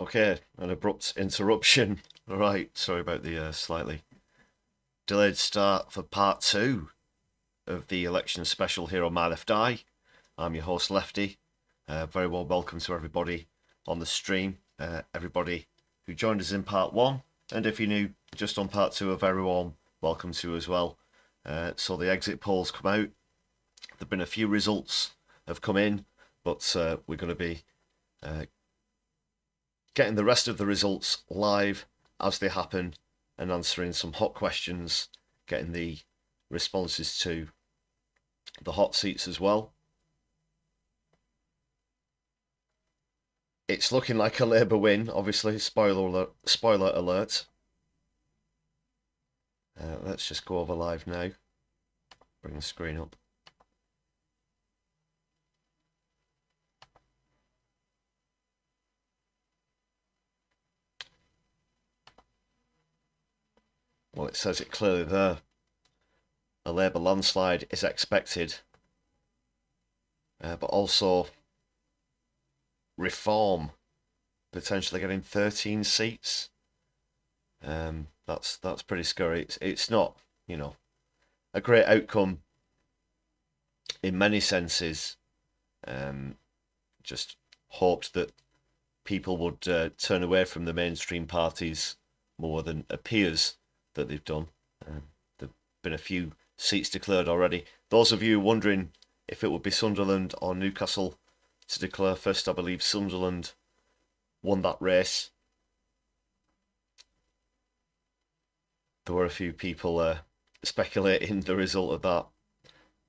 Okay, an abrupt interruption. Alright, sorry about the slightly delayed start for part 2 of the election special here on My Lefty. I'm your host Lefty. Very well welcome to everybody on the stream, everybody who joined us in part 1, and if you're new just on part 2, a very warm welcome to you as well. So the exit polls come out. There've been a few results have come in, but we're going to be getting the rest of the results live as they happen and answering some hot questions, getting the responses to the hot seats as well. It's looking like a Labour win, obviously, spoiler alert. Let's just go over live now. Bring the screen up. Well, it says it clearly there. A Labour landslide is expected, but also Reform potentially getting 13 seats. That's pretty scary. It's not, you know, a great outcome in many senses. Just hoped that people would turn away from the mainstream parties more than appears that they've done. There've been a few seats declared already. Those of you wondering if it would be Sunderland or Newcastle to declare first, I believe Sunderland won that race. There were a few people speculating the result of that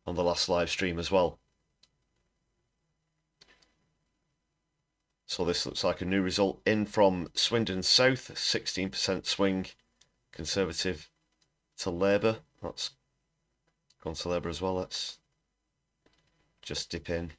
on the last live stream as well. So this looks like a new result in from Swindon South, 16% swing, Conservative to Labour. That's gone to Labour as well. Let's just dip in.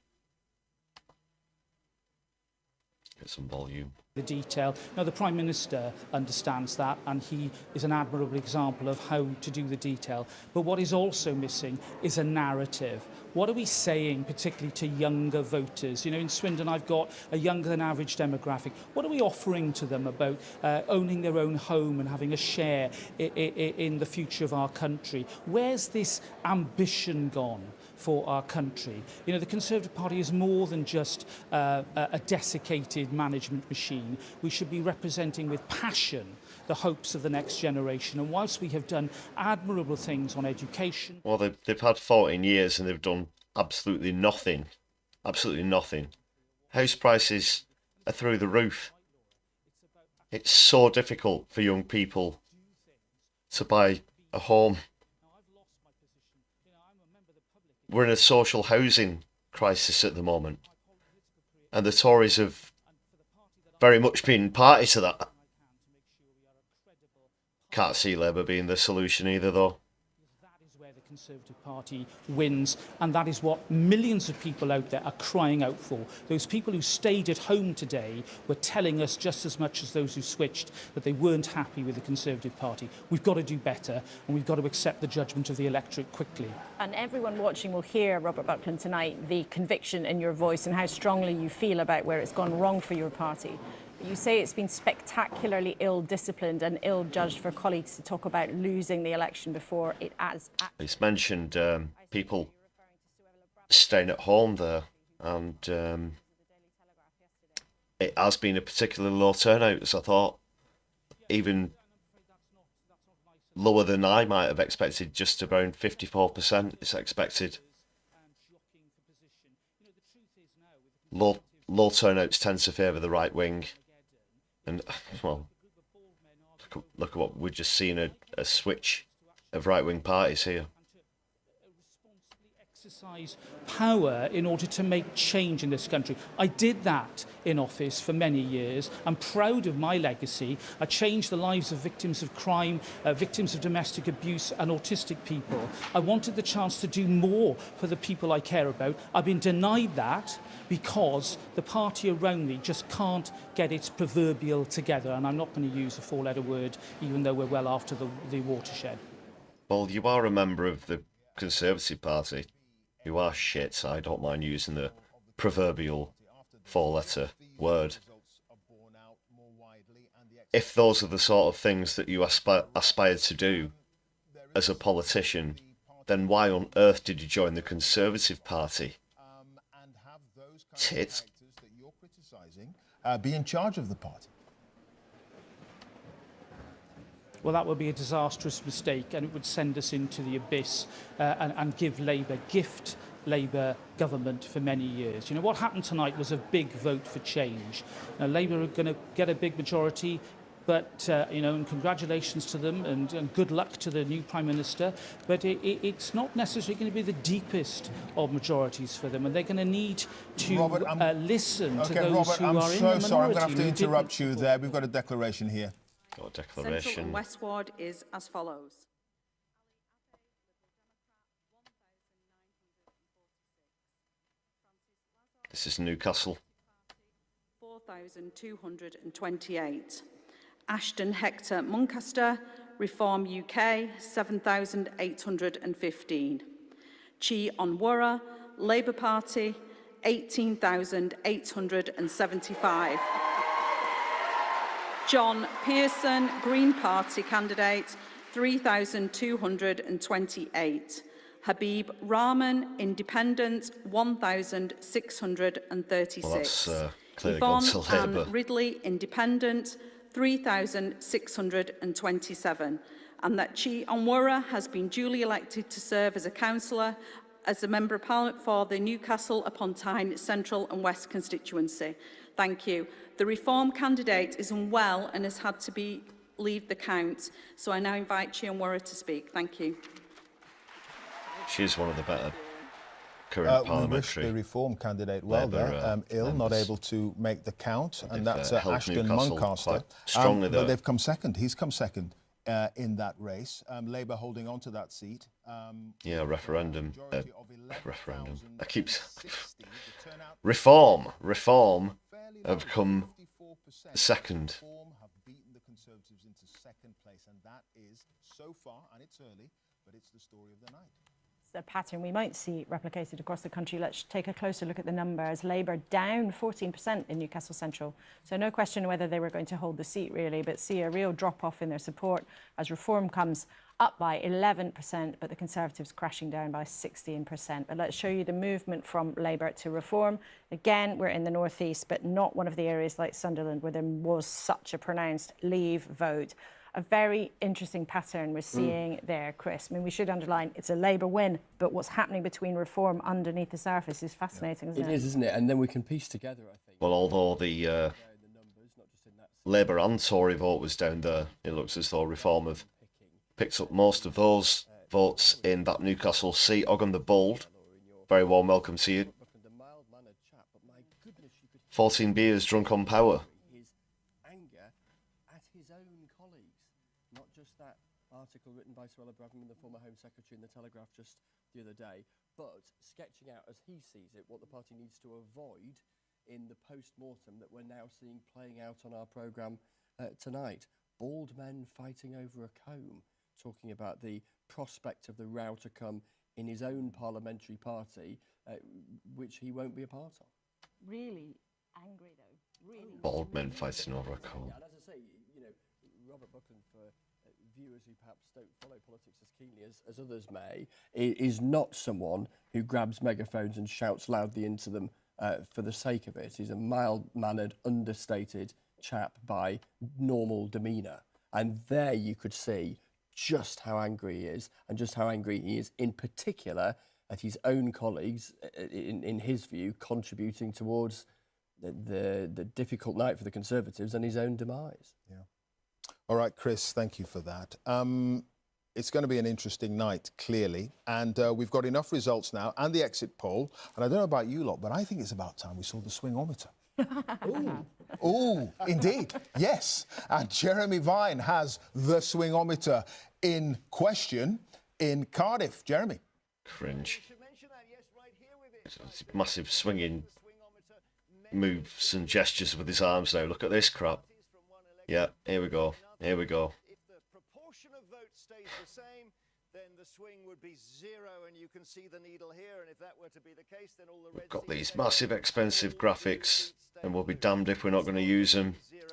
Get some volume. The detail. Now, the Prime Minister understands that, and he is an admirable example of how to do the detail. But what is also missing is a narrative. What are we saying, particularly to younger voters? You know, in Swindon, I've got a younger than average demographic. What are we offering to them about owning their own home and having a share in the future of our country? Where's this ambition gone for our country? You know, the Conservative Party is more than just a desiccated management machine. We should be representing with passion the hopes of the next generation. And whilst we have done admirable things on education... Well, they've had 14 years and they've done absolutely nothing. Absolutely nothing. House prices are through the roof. It's so difficult for young people to buy a home. We're in a social housing crisis at the moment. And the Tories have very much been party to that. Can't see Labour being the solution either, though. That is where the Conservative Party wins, and that is what millions of people out there are crying out for. Those people who stayed at home today were telling us just as much as those who switched that they weren't happy with the Conservative Party. We've got to do better, and we've got to accept the judgment of the electorate quickly. And everyone watching will hear, Robert Buckland, tonight, the conviction in your voice and how strongly you feel about where it's gone wrong for your party. You say it's been spectacularly ill-disciplined and ill-judged for colleagues to talk about losing the election before it has... It's mentioned people staying at home there, and it has been a particularly low turnout, as I thought. Even lower than I might have expected, just around 54% is expected. Low turnouts tend to favour the right wing. And, well, look at what we're just seeing, a switch of right-wing parties here. Exercise power in order to make change in this country. I did that in office for many years. I'm proud of my legacy. I changed the lives of victims of crime, victims of domestic abuse and autistic people. I wanted the chance to do more for the people I care about. I've been denied that because the party around me just can't get its proverbial together. And I'm not going to use a four-letter word, even though we're well after the watershed. Well, you are a member of the Conservative Party. You are shit. I don't mind using the proverbial four-letter word. if those are the sort of things that you aspire to do as a politician, then why on earth did you join the Conservative Party? And have those kind Tits. of characters that you're criticising be in charge of the party? Well, that would be a disastrous mistake, and it would send us into the abyss and gift Labour government for many years. You know, what happened tonight was a big vote for change. Now, Labour are going to get a big majority, but, you know, and congratulations to them, and good luck to the new Prime Minister. But it's not necessarily going to be the deepest of majorities for them, and they're going to need to listen to those Robert, who I'm are in the so minority. sorry. I'm going to have to who interrupt didn't you there. We've got a declaration here. Got a Central declaration. and West Ward is as follows. This is Newcastle. 4,228. Ashton Hector Muncaster, Reform UK, 7,815. Chi Onwurah, Labour Party, 18,875. John Pearson, Green Party candidate, 3,228. Habib Rahman, Independent, 1,636. Well, that's clearly gone to Yvonne Labour. Ann Ridley, Independent, 3,627. And that Chi Onwurah has been duly elected to serve as a councillor, as a Member of Parliament for the Newcastle upon Tyne Central and West constituency. Thank you. The Reform candidate is unwell and has had to leave the count. So I now invite Chi Onwurah to speak. Thank you. She's one of the better current We wish parliamentary. the Reform candidate well Labour, there. Ill, not members. able to make the count, and They've, that's held Ashton Newcastle Muncaster. quite strongly But there. they've come second. He's come second in that race. Labour holding on to that seat. Yeah, referendum. Majority of Referendum. 11,060. I keep... The turnout Reform fairly have low, come 54%. second. Reform have beaten the Conservatives into second place, and that is so far, and it's early, but it's the story of the night. It's a pattern we might see replicated across the country. Let's take a closer look at the numbers. Labour down 14% in Newcastle Central. So no question whether they were going to hold the seat, really, but see a real drop-off in their support as Reform comes up by 11%, but the Conservatives crashing down by 16%. But let's show you the movement from Labour to Reform. Again, we're in the northeast, but not one of the areas like Sunderland where there was such a pronounced Leave vote. A very interesting pattern we're seeing there, Chris. I mean, we should underline it's a Labour win, but what's happening between Reform underneath the surface is fascinating, isn't it? It is, isn't it? And then we can piece together, I think. Well, although the Labour and Tory vote was down there, it looks as though Reform have picked up most of those votes in that Newcastle seat. Ogden the Bold, very warm welcome to you. 14 beers drunk on power. His anger at his own colleagues, not just that article written by Suella Braverman, the former Home Secretary, in the Telegraph just the other day, but sketching out as he sees it what the party needs to avoid in the post-mortem that we're now seeing playing out on our programme tonight. Bald men fighting over a comb, talking about the prospect of the row to come in his own parliamentary party, which he won't be a part of. Really angry, though. Really. Bald men fighting over a comb. Yeah, and as I say, you know, Robert Buckland, for viewers who perhaps don't follow politics as keenly as others may, is not someone who grabs megaphones and shouts loudly into them for the sake of it. He's a mild-mannered, understated chap by normal demeanour. And there you could see just how angry he is, and just how angry he is in particular at his own colleagues, in his view, contributing towards the difficult night for the Conservatives and his own demise. Yeah. All right, Chris, thank you for that. It's going to be an interesting night, clearly, and we've got enough results now and the exit poll. And I don't know about you lot, but I think it's about time we saw the swingometer. Ooh, indeed, yes. And Jeremy Vine has the swingometer in question in Cardiff. Jeremy. Cringe. Massive swinging moves and gestures with his arms now. Look at this crap. Yeah, here we go. Here we go. If the proportion of votes stays the same, then the swing would be 0, and you can see the needle here. And if that were to be the case, then all the red Got seats these stay massive blue, expensive all the blue graphics, seats stay and we'll be blue. damned if we're not going to use them. 0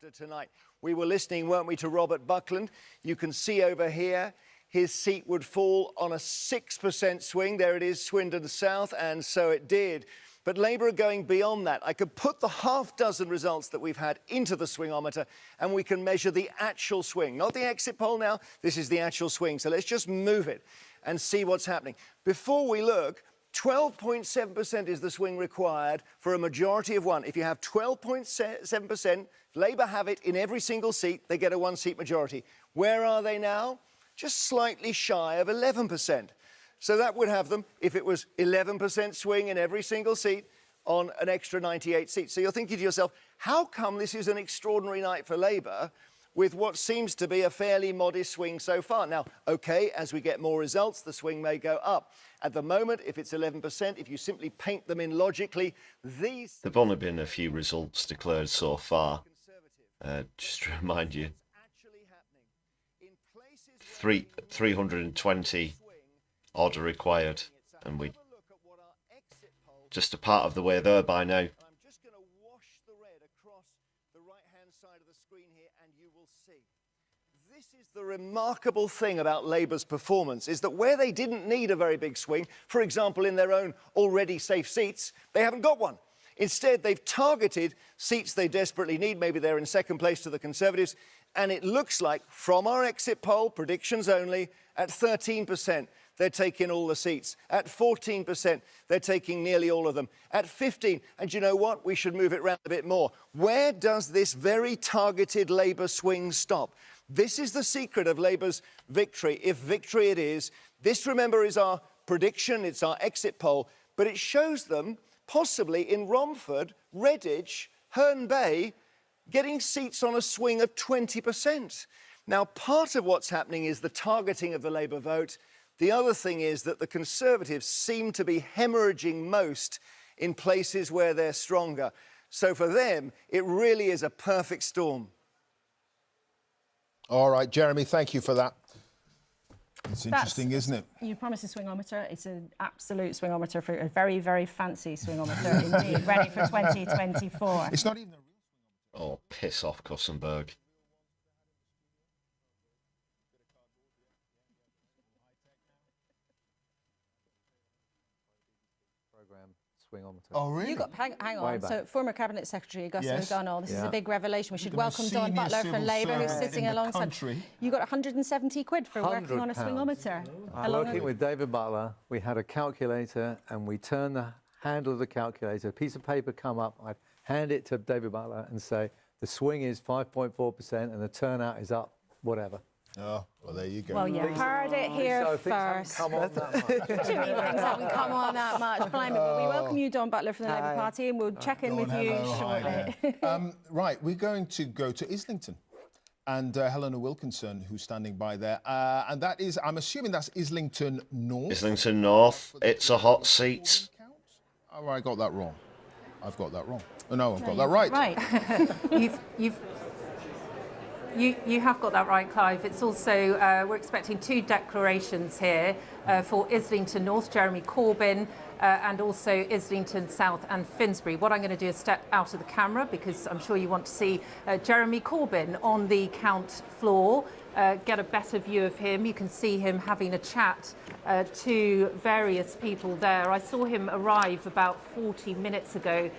after tonight. We were listening, weren't we, to Robert Buckland. You can see over here his seat would fall on a 6% swing. There it is, Swindon South, and so it did. But Labour are going beyond that. I could put the half dozen results that we've had into the swingometer and we can measure the actual swing. Not the exit poll now, this is the actual swing. So let's just move it and see what's happening. Before we look, 12.7% is the swing required for a majority of one. If you have 12.7%, Labour have it in every single seat, they get a one-seat majority. Where are they now? Just slightly shy of 11%. So that would have them, if it was 11% swing in every single seat, on an extra 98 seats. So you're thinking to yourself, how come this is an extraordinary night for Labour with what seems to be a fairly modest swing so far? Now, OK, as we get more results, the swing may go up. At the moment, if it's 11%, if you simply paint them in logically, these... There've only been a few results declared so far. Just to remind you, 320 order required, and we just a part of the way there by now. I'm just going to wash the red across the right-hand side of the screen here, and you will see. This is the remarkable thing about Labour's performance, is that where they didn't need a very big swing, for example, in their own already safe seats, they haven't got one. Instead, they've targeted seats they desperately need. Maybe they're in second place to the Conservatives. And it looks like, from our exit poll, predictions only, at 13%, they're taking all the seats. At 14%, they're taking nearly all of them. At 15%, and you know what? We should move it round a bit more. Where does this very targeted Labour swing stop? This is the secret of Labour's victory, if victory it is. This, remember, is our prediction. It's our exit poll. But it shows them, possibly in Romford, Redditch, Herne Bay, getting seats on a swing of 20%. Now, part of what's happening is the targeting of the Labour vote. The other thing is that the Conservatives seem to be hemorrhaging most in places where they're stronger. So for them, it really is a perfect storm. All right, Jeremy, thank you for that. It's interesting, isn't it? You promised a swingometer. It's an absolute swingometer, for a very, very fancy swingometer indeed, ready for 2024. It's not even a real swingometer. Oh, piss off, Cussenberg. Swingometer. Oh, really? You got, hang on. So, former Cabinet Secretary Augusta O'Donnell, this is a big revelation. We should welcome Don Butler from Labour, who's sitting alongside. You got 170 quid for working on a swingometer. Working with David Butler, we had a calculator and we turned the handle of the calculator, a piece of paper come up, I'd hand it to David Butler and say, the swing is 5.4% and the turnout is up, whatever. Oh, well, there you go. Well, you heard it here first. Come on that much. What do you mean things haven't come on that much? Blimey, but we welcome you, Don Butler, from the Labour Party, and we'll check in with you shortly. Right, we're going to go to Islington. And Helena Wilkinson, who's standing by there. And that is, I'm assuming that's Islington North. Islington North, it's a hot seat. Oh, I got that wrong. I've got that wrong. Oh, no, I've got that right. Right. You have got that right, Clive. It's also, we're expecting two declarations here for Islington North, Jeremy Corbyn, and also Islington South and Finsbury. What I'm going to do is step out of the camera because I'm sure you want to see Jeremy Corbyn on the count floor, get a better view of him. You can see him having a chat to various people there. I saw him arrive about 40 minutes ago,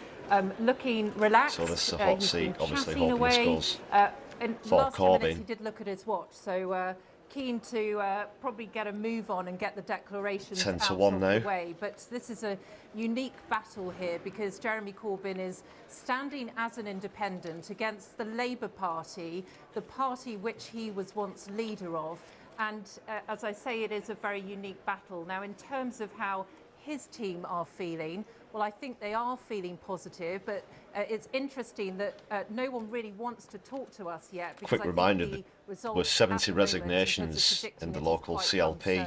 looking relaxed. So this is a hot seat, obviously hoping away. this goes In for last 10 minutes, Corbyn. he did look at his watch, so keen to probably get a move on and get the declarations 10 to out 1 of now. the way. But this is a unique battle here because Jeremy Corbyn is standing as an independent against the Labour Party, the party which he was once leader of. And as I say, it is a very unique battle. Now, in terms of how his team are feeling, well, I think they are feeling positive, but it's interesting that no one really wants to talk to us yet. Quick reminder that there were 70 resignations in the local CLP,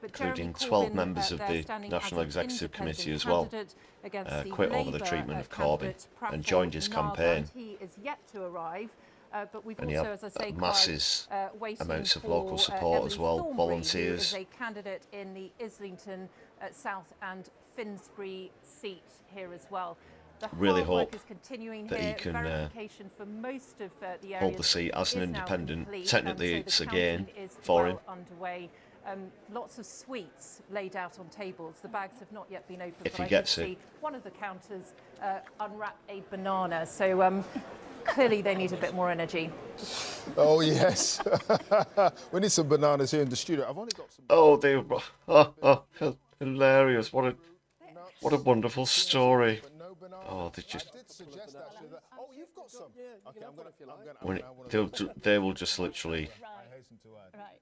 including 12 members of the National Executive Committee as well, quit over the treatment of Corbyn and joined his campaign. He is yet to arrive. But we've And also, he as I say, masses amounts of local for, support as well, Thornbury, volunteers. who is a candidate in the Islington South and Finsbury seat here as well. really hard work hope is continuing that he here. can Verification for most of the hold the areas seat as an is now independent. complete, Technically, so it's the a gain counting is for well him. underway. Lots of sweets laid out on tables. The bags have not yet been opened, If but he I did gets it. see one of the counters unwrap a banana. So clearly they need a bit more energy. Oh, yes. We need some bananas here in the studio. I've only got some... Oh, they were hilarious. What a wonderful story. Oh, they just... Oh, you've got some. Okay, They will just literally... Right.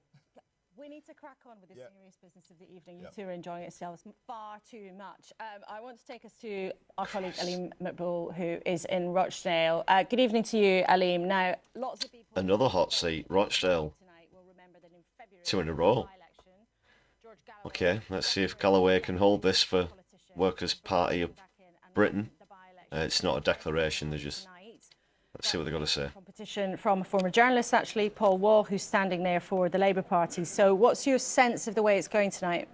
We need to crack on with the serious business of the evening. You two are enjoying yourselves far too much. I want to take us to our colleague Aleem Maqbool, who is in Rochdale. Good evening to you, Aleem. Now, lots of people... Another hot seat, Rochdale. 2 in a row. Okay, let's see if Galloway can hold this for Workers' Party of Britain. It's not a declaration, they're just... Let's see what they've got to say. Competition from a former journalist, actually, Paul Wall, who's standing there for the Labour Party. So what's your sense of the way it's going tonight?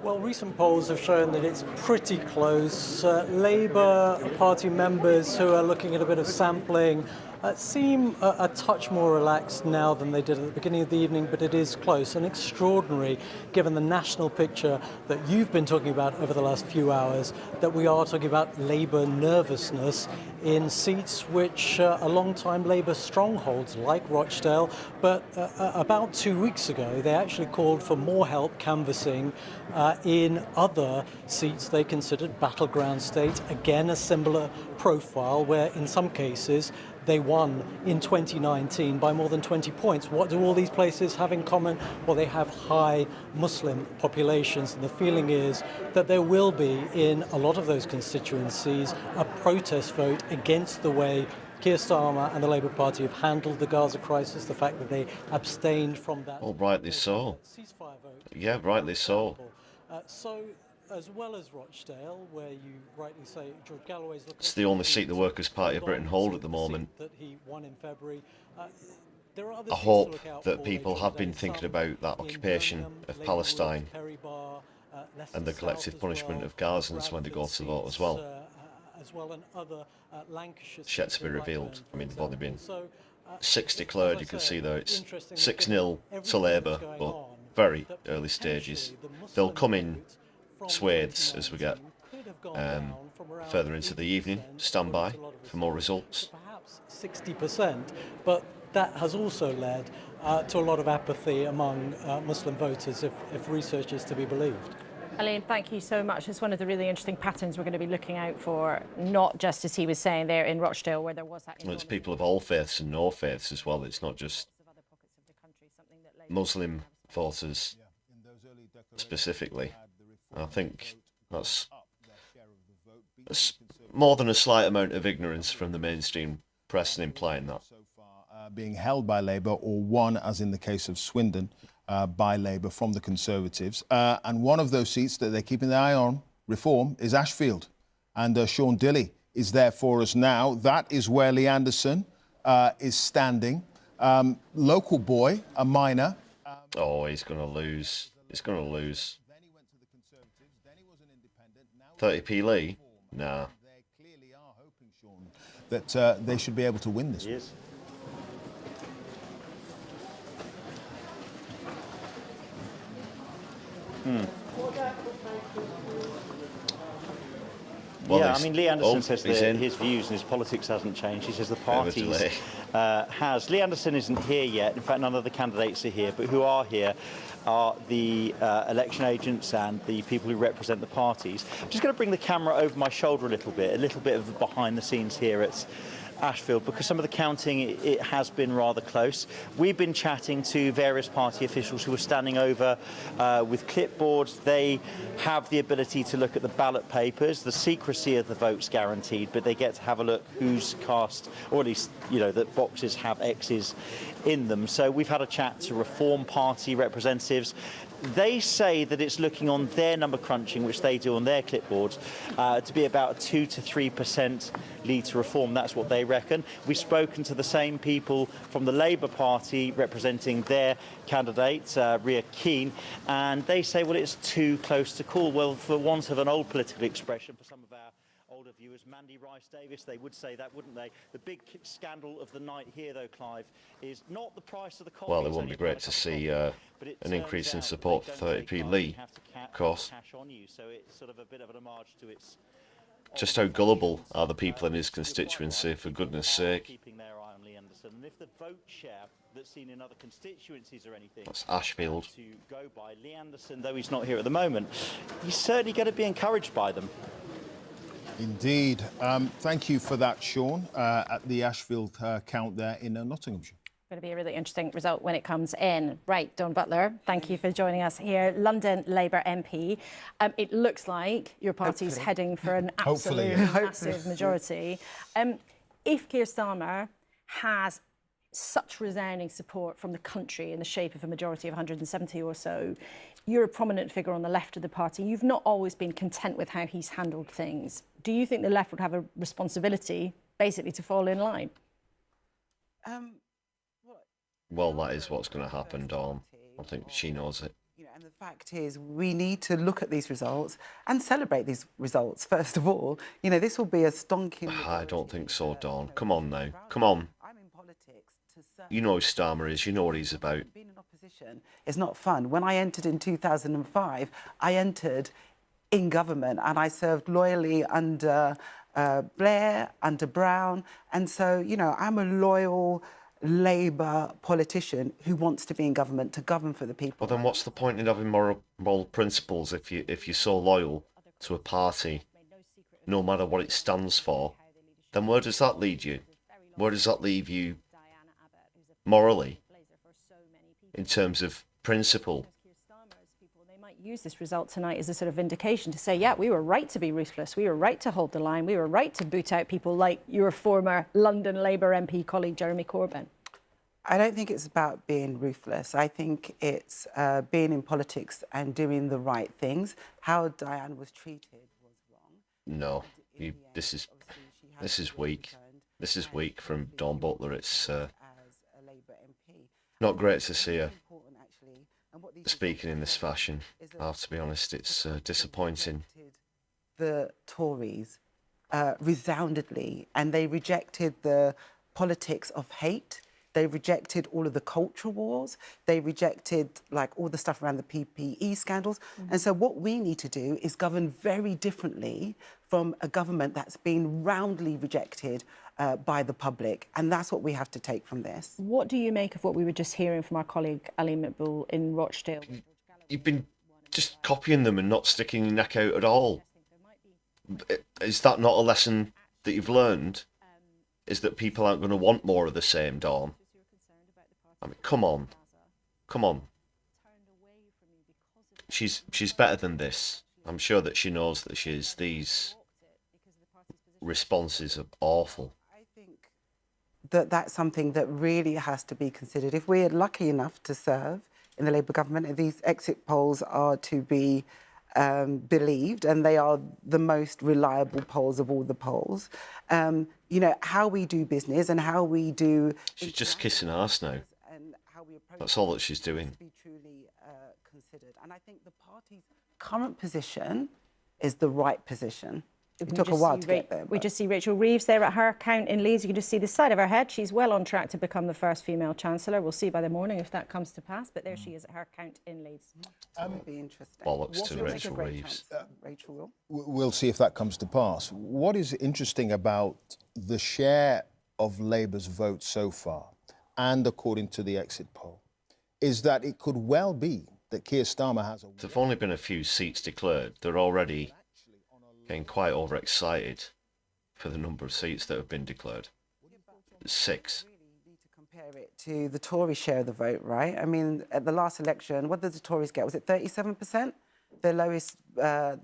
Well, recent polls have shown that it's pretty close. Labour Party members who are looking at a bit of sampling seem a touch more relaxed now than they did at the beginning of the evening, but it is close and extraordinary, given the national picture that you've been talking about over the last few hours, that we are talking about Labour nervousness in seats which are long-time Labour strongholds like Rochdale. But about 2 weeks ago, they actually called for more help canvassing in other seats they considered battleground states. Again, a similar profile where in some cases they won in 2019 by more than 20 points. What do all these places have in common? Well, they have high Muslim populations, and the feeling is that there will be, in a lot of those constituencies, a protest vote against the way Keir Starmer and the Labour Party have handled the Gaza crisis, the fact that they abstained from that. Oh, rightly so. Ceasefire vote. Yeah, rightly so. So, as well as Rochdale, where you rightly say George Galloway's looking... It's the only seat the Workers' Party of Britain hold at the moment. That he won in February. There are other I seats to hope look out that for people later have been today. thinking Some about that in occupation Birmingham, of Labour Palestine Perry Barr, Leicester and the South collective as punishment well, of Gazans when they go to vote as well. As well, and other Lancashire It's yet seats to be in revealed. Blackburn, I mean, they've for only been example. So, 6 as I declared. You can say, see there it's interesting 6-0 that to everything Labour, that's going but on, very that early stages. potentially the They'll Muslim come in vote from swathes as we get 2019 could have gone down from around further into the evening. 80%, Stand by according to a lot of for more research, results. to perhaps 60%, but that has also led to a lot of apathy among Muslim voters, if research is to be believed. Aleem, thank you so much. It's one of the really interesting patterns we're going to be looking out for, not just as he was saying there in Rochdale, where there was that... Well, it's people of all faiths and no faiths as well. It's not just Muslim voters specifically. I think that's more than a slight amount of ignorance from the mainstream press in implying that. Being held by Labour, or won, as in the case of Swindon, by Labour from the Conservatives. And one of those seats that they're keeping their eye on, Reform, is Ashfield. And Sean Dilley is there for us now. That is where Lee Anderson is standing. Local boy, a minor. Oh, he's going to lose. He's going to lose. 30p Lee? Nah. They clearly are hoping, Sean, that they should be able to win this. Yes. Well, yeah, I mean, Lee Anderson says that in. his views and his politics hasn't changed. He says the party's has. Lee Anderson isn't here yet. In fact, none of the candidates are here. But who are here are the election agents and the people who represent the parties. I'm just going to bring the camera over my shoulder a little bit of behind the scenes here at Ashfield, because some of the counting, it has been rather close. We've been chatting to various party officials who are standing over with clipboards. They have the ability to look at the ballot papers. The secrecy of the vote's guaranteed, but they get to have a look who's cast, or at least, you know, that boxes have X's in them. So we've had a chat to Reform Party representatives. They say that it's looking on their number crunching, which they do on their clipboards, to be about a 2 to 3% lead to reform. That's what they reckon. We've spoken to the same people from the Labour Party representing their candidate, Ria Keane, and they say, well, it's too close to call. Well, for want of an old political expression, for some of our older viewers, Mandy Rice-Davis, they would say that, wouldn't they? The big scandal of the night here, though, Clive, is not the price of the coffee. Well, it wouldn't be great to see an increase in support for 30p Lee, of course. So it's sort of a bit of an homage to its... Just how gullible are the people in his constituency, for goodness sake. Keeping their eye on Lee Anderson. And if the vote share that's seen in other constituencies or anything... That's Ashfield. ...to go by, Lee Anderson, though he's not here at the moment, he's certainly going to be encouraged by them. Indeed. Thank you for that, Sean, at the Ashfield count there in Nottinghamshire. Going to be a really interesting result when it comes in. Right, Don Butler, thank you for joining us here. London Labour MP. It looks like your party's heading for an absolute massive majority. If Keir Starmer has such resounding support from the country in the shape of a majority of 170 or so, you're a prominent figure on the left of the party. You've not always been content with how he's handled things. Do you think the left would have a responsibility, basically, to fall in line? Well, that is what's going to happen, Dawn. I think she knows it. You know, and the fact is, we need to look at these results and celebrate these results, first of all. You know, this will be a stonking... I don't think so, Dawn. Come on now. Come on. I'm in politics to serve. You know who Starmer is. You know what he's about. Being in opposition is not fun. When I entered in 2005, I entered in government and I served loyally under Blair, under Brown. And so, you know, I'm a loyal Labour politician who wants to be in government to govern for the people. Well, then what's the point in having moral principles if you're so loyal to a party, no matter what it stands for? Then where does that lead you? Where does that leave you morally, in terms of principle? They might use this result tonight as a sort of vindication to say, yeah, we were right to be ruthless. We were right to hold the line. We were right to boot out people like your former London Labour MP colleague, Jeremy Corbyn. I don't think it's about being ruthless. I think it's being in politics and doing the right things. How Diane was treated was wrong. No, this is weak. This is weak from Dawn Butler. It's not great to see her speaking in this fashion. I have to be honest, it's disappointing. The Tories resoundingly, and they rejected the politics of hate. They rejected all of the culture wars. They rejected like all the stuff around the PPE scandals. And so what we need to do is govern very differently from a government that's been roundly rejected by the public. And that's what we have to take from this. What do you make of what we were just hearing from our colleague Ali Makbul in Rochdale? You've been just copying them and not sticking your neck out at all. Is that not a lesson that you've learned? Is that people aren't going to want more of the same, Dawn? I mean, come on. Come on. She's better than this. I'm sure that she knows that she is. These responses are awful. I think that that's something that really has to be considered. If we're lucky enough to serve in the Labour government, and these exit polls are to be believed, and they are the most reliable polls of all the polls, you know, how we do business and how we do... She's just kissing arse now. That's all that she's doing. Be truly considered. And I think the party's current position is the right position. It took a while to get there. We just see Rachel Reeves there at her account in Leeds. You can just see the side of her head. She's well on track to become the first female Chancellor. We'll see by the morning if that comes to pass. But there she is at her account in Leeds. It'll be interesting. Bollocks to Rachel Reeves. Rachel will. We'll see if that comes to pass. What is interesting about the share of Labour's vote so far, and according to the exit poll, is that it could well be that Keir Starmer has... There've only been a few seats declared. They're already getting quite overexcited for the number of seats that have been declared. 6. We really need to compare it to the Tory share of the vote, right? I mean, at the last election, what did the Tories get? Was it 37%? the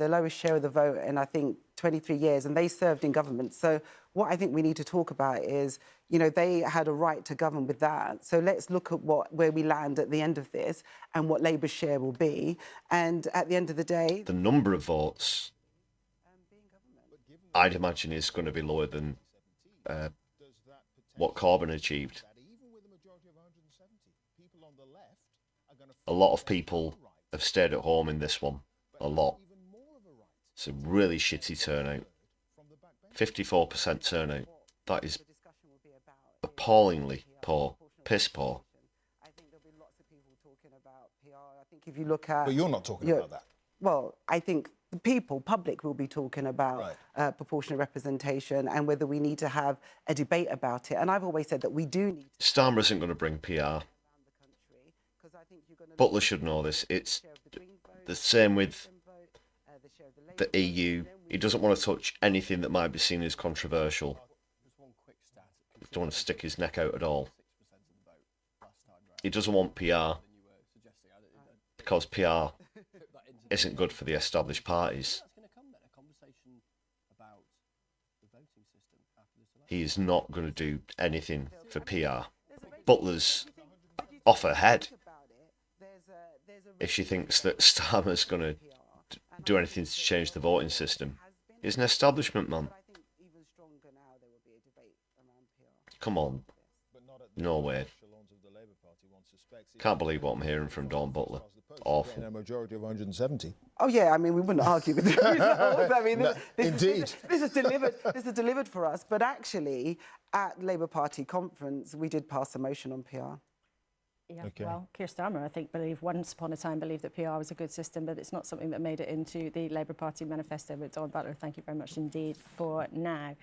lowest share of the vote in, I think, 23 years, and they served in government. So what I think we need to talk about is, you know, they had a right to govern with that. So let's look at where we land at the end of this and what Labour's share will be. And at the end of the day, the number of votes, I'd imagine, is going to be lower than what Corbyn achieved. A lot of people have stayed at home in this one. A lot. It's a really shitty turnout. 54% turnout. That is appallingly poor. Piss poor. I think there'll be lots of people talking about PR. I think if you look at... But you're not talking about that. Well, I think the people, public, will be talking about proportional representation and whether we need to have a debate about it. And I've always said that we do need... Starmer isn't going to bring PR. Butler should know this. It's the same with the EU. He doesn't want to touch anything that might be seen as controversial. He doesn't want to stick his neck out at all. He doesn't want PR because PR isn't good for the established parties. He is not going to do anything for PR. Butler's off her head if she thinks that Starmer's going to do anything to change the voting system. He's an establishment man. Come on. No way. Can't believe what I'm hearing from Dawn Butler. Awful. A majority of 170. Oh yeah, I mean, we wouldn't argue with the results. I mean, No, indeed. This is delivered for us. But actually, at Labour Party conference, we did pass a motion on PR. Yeah, well, Keir Starmer, I think, once upon a time believed that PR was a good system, but it's not something that made it into the Labour Party manifesto. But Dawn Butler, thank you very much indeed for now.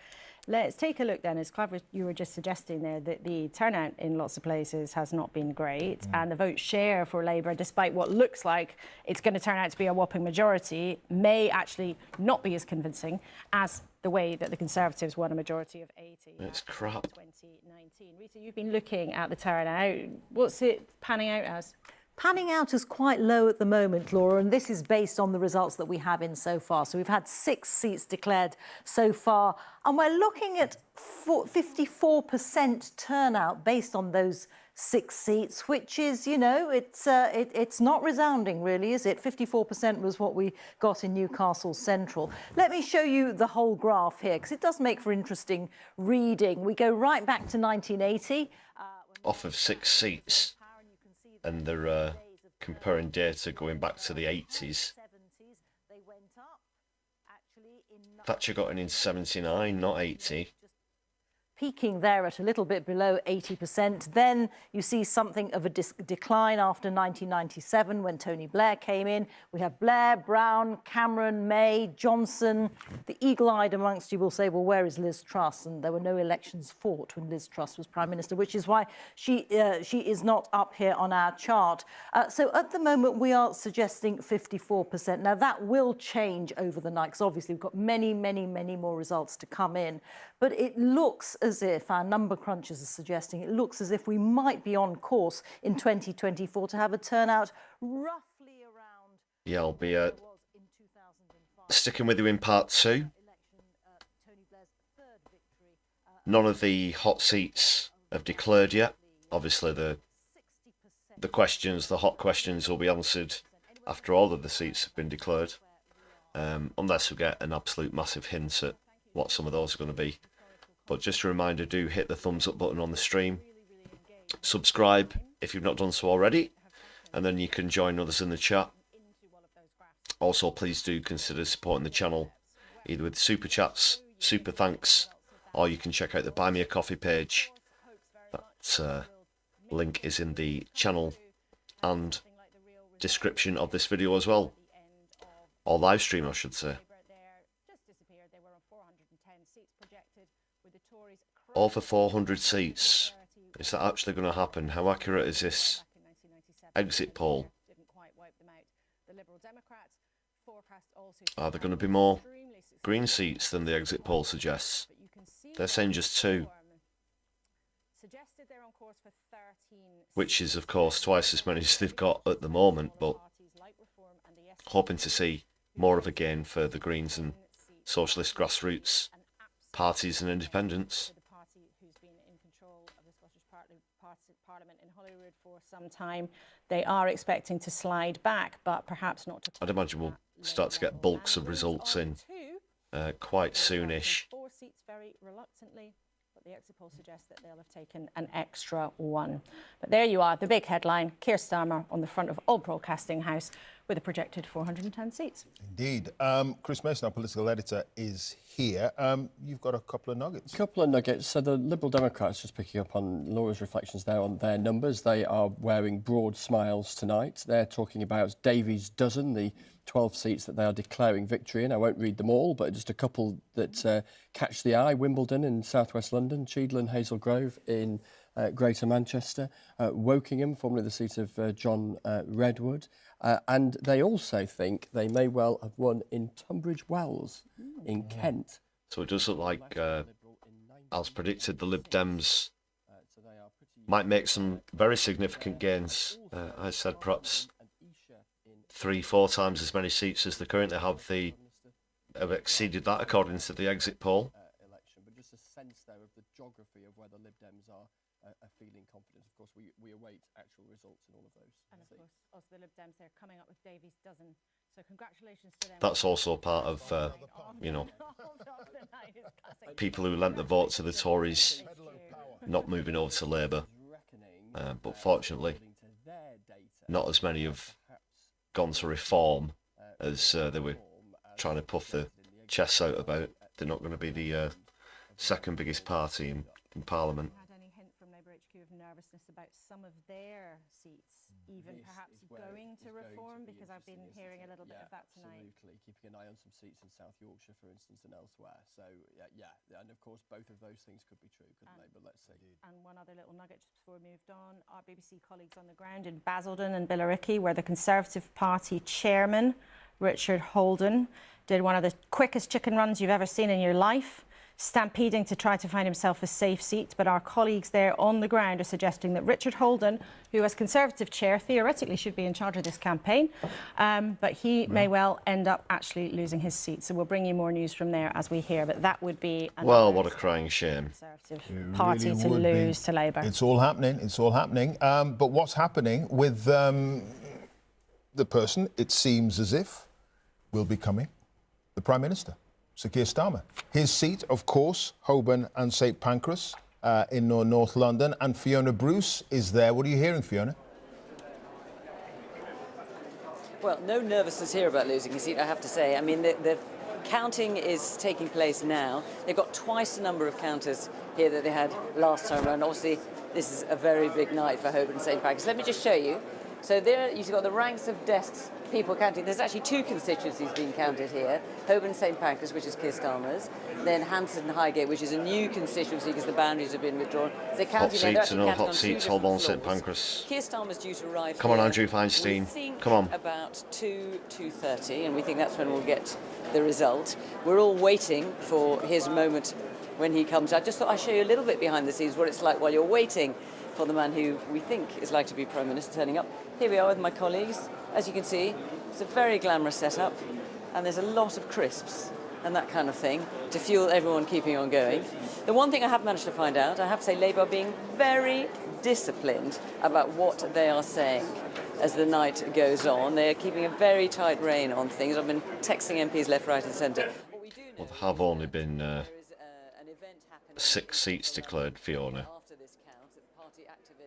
Let's take a look then, as Clive, you were just suggesting there, that the turnout in lots of places has not been great, and the vote share for Labour, despite what looks like it's going to turn out to be a whopping majority, may actually not be as convincing as the way that the Conservatives won a majority of 80. It's crap. 2019. Rita, you've been looking at the turnout. What's it panning out as? Panning out is quite low at the moment, Laura, and this is based on the results that we have in so far. So we've had 6 seats declared so far, and we're looking at 54% turnout based on those 6 seats, which is, you know, it's not resounding, really, is it? 54% was what we got in Newcastle Central. Let me show you the whole graph here, because it does make for interesting reading. We go right back to 1980. Off of 6 seats. And they're comparing data going back to the 80s. Thatcher got in 79, not 80. Peaking there at a little bit below 80%. Then you see something of a decline after 1997 when Tony Blair came in. We have Blair, Brown, Cameron, May, Johnson. The eagle-eyed amongst you will say, well, where is Liz Truss? And there were no elections fought when Liz Truss was Prime Minister, which is why she is not up here on our chart. So at the moment, we are suggesting 54%. Now, that will change over the night, because obviously we've got many, many, many more results to come in. But it looks as if, our number crunchers are suggesting, it looks as if we might be on course in 2024 to have a turnout roughly around... Yeah, I'll be sticking with you in part 2. None of the hot seats have declared yet. Obviously, the questions, the hot questions, will be answered after all of the seats have been declared. Unless we get an absolute massive hint at what some of those are going to be. But just a reminder, do hit the thumbs up button on the stream. Subscribe if you've not done so already. And then you can join others in the chat. Also, please do consider supporting the channel, either with super chats, super thanks, or you can check out the Buy Me a Coffee page. That link is in the channel and description of this video as well. Or live stream, I should say. Over 400 seats. Is that actually going to happen? How accurate is this exit poll? Are there going to be more Green seats than the exit poll suggests? They're saying just 2. Which is, of course, twice as many as they've got at the moment, but hoping to see more of a gain for the Greens and socialist grassroots parties and independents. The party who's been in control of the Scottish Parliament in Holyrood for some time, they are expecting to slide back, but perhaps not to. I'd imagine we'll start to get bulks of results in quite soonish. 4 seats very reluctantly, but the exit poll suggests that they'll have taken an extra 1. But there you are, the big headline: Keir Starmer on the front of Old Broadcasting House with a projected 410 seats. Indeed. Chris Mason, our political editor, is here. You've got a couple of nuggets. A couple of nuggets. So the Liberal Democrats, just picking up on Laura's reflections there on their numbers, they are wearing broad smiles tonight. They're talking about Davies' dozen, the 12 seats that they are declaring victory in. I won't read them all, but just a couple that catch the eye. Wimbledon in southwest London, Cheadle and Hazel Grove in Greater Manchester, Wokingham, formerly the seat of John Redwood. And they also think they may well have won in Tunbridge Wells in Kent. So it does look like, as predicted, the Lib Dems might make some very significant gains. I said perhaps 3-4 times as many seats as they currently have. They have exceeded that according to the exit poll. Election, but just a sense there of the geography of where the Lib Dems are feeling confident. Of course, we await actual results in all of those. And of course, also the Lib Dems, they're coming up with Davies' dozen. So congratulations to them. That's also part of, you know, people who lent the vote to the Tories not moving over to Labour. But fortunately, not as many have gone to Reform as they were trying to puff the chests out about. They're not going to be the second biggest party in Parliament. Had any hint from Labour HQ of nervousness about some of their seats, even perhaps going to Reform? Because I've been hearing a little bit of that tonight. Absolutely, keeping an eye on some seats in South Yorkshire, for instance, and elsewhere. So, yeah, and of course, both of those things could be true, couldn't they? But let's see. And one other little nugget just before we moved on. Our BBC colleagues on the ground in Basildon and Billericay, where the Conservative Party chairman, Richard Holden, did one of the quickest chicken runs you've ever seen in your life, stampeding to try to find himself a safe seat. But our colleagues there on the ground are suggesting that Richard Holden, who as Conservative chair theoretically should be in charge of this campaign, but he may well end up actually losing his seat. So we'll bring you more news from there as we hear. But that would be well, what a crying shame. Conservative Party to lose to Labour. It's all happening. It's all happening. But what's happening with the person, it seems as if, will be becoming the Prime Minister, Sir Keir Starmer. His seat, of course, Holborn and St Pancras in North London, and Fiona Bruce is there. What are you hearing, Fiona? Well, no nervousness here about losing his seat, I have to say. I mean, the counting is taking place now. They've got twice the number of counters here that they had last time around. Obviously, this is a very big night for Holborn and St Pancras. Let me just show you. So there you've got the ranks of desks, people counting. There's actually 2 constituencies being counted here. Holborn and St Pancras, which is Keir Starmer's. Then Hampstead and Highgate, which is a new constituency because the boundaries have been withdrawn. So Hot seats and all hot seats, Holborn and St Pancras. Keir Starmer's due to arrive Come on, here, Andrew Feinstein. we think Come on. about 2:30, and we think that's when we'll get the result. We're all waiting for his moment when he comes out. Just thought I'd show you a little bit behind the scenes what it's like while you're waiting for the man who we think is likely to be Prime Minister turning up. Here we are with my colleagues. As you can see, it's a very glamorous setup, and there's a lot of crisps and that kind of thing to fuel everyone keeping on going. The one thing I have managed to find out, I have to say Labour are being very disciplined about what they are saying as the night goes on. They're keeping a very tight rein on things. I've been texting MPs left, right and centre. Well, there have only been 6 seats declared, Fiona.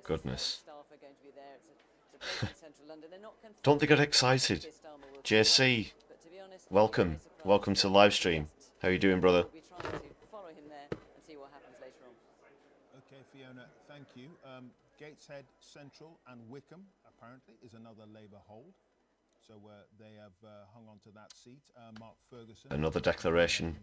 Goodness. Don't they get excited? JC, welcome. Welcome to Livestream. How are you doing, brother? Okay, Fiona, thank you. Gateshead Central and Wickham, apparently, is another Labour hold. So they have hung on to that seat. Mark Ferguson. Another declaration.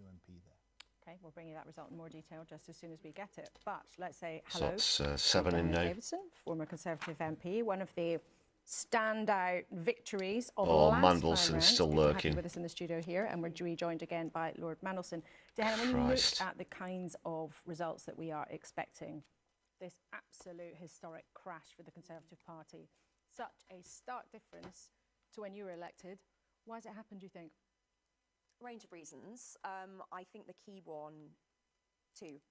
Okay, we'll bring you that result in more detail just as soon as we get it. But let's say hello. So that's 7 in now. Davidson, former Conservative MP, one of the standout victories of Oh, last Mandelson's time round. still Good to have you lurking. with us in the studio here, and we're rejoined again by Lord Mandelson. Diana, when you look Christ. at the kinds of results that we are expecting, this absolute historic crash for the Conservative Party, such a stark difference to when you were elected. Why has it happened, do you think? A range of reasons. I think the key one, too,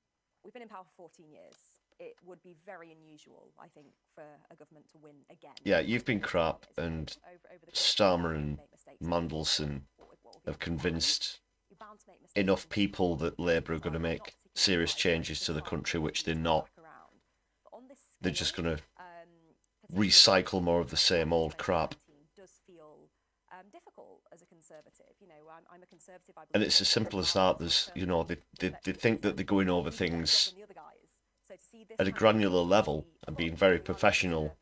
we've been in power for 14 years. It would be very unusual, I think, for a government to win again. Yeah, you've been crap, and Starmer and Mandelson have convinced enough people that Labour are going to make serious changes to the country, which they're not. They're just going to recycle more of the same old crap. Difficult as a Conservative, you know, I'm a Conservative. And it's as simple as that. There's, you know, they think that they're going over things at a granular level and being very professional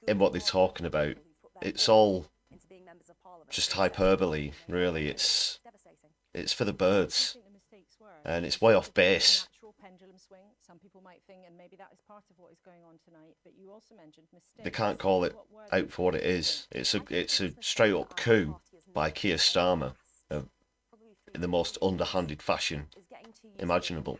in what they're talking about. It's all just hyperbole, really. It's for the birds, and it's way off base. Pendulum swing, some people might think, and maybe that is part of what is going on tonight. But you also mentioned mistakes. They can't call it out for what it is. It's a straight up coup by Keir Starmer in the most underhanded fashion imaginable.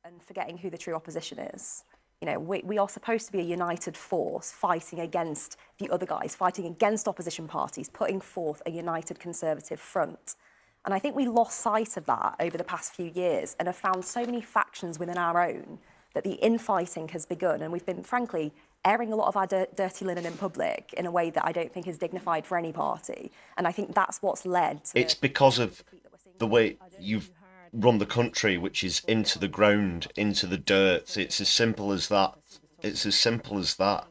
And forgetting who the true opposition is. You know, we are supposed to be a united force fighting against the other guys, fighting against opposition parties, putting forth a united Conservative front. And I think we lost sight of that over the past few years and have found so many factions within our own that the infighting has begun. And we've been, frankly, airing a lot of our dirty linen in public in a way that I don't think is dignified for any party. And I think that's what's led to... It's because of the way you've run the country, which is into the ground, into the dirt. It's as simple as that. It's as simple as that.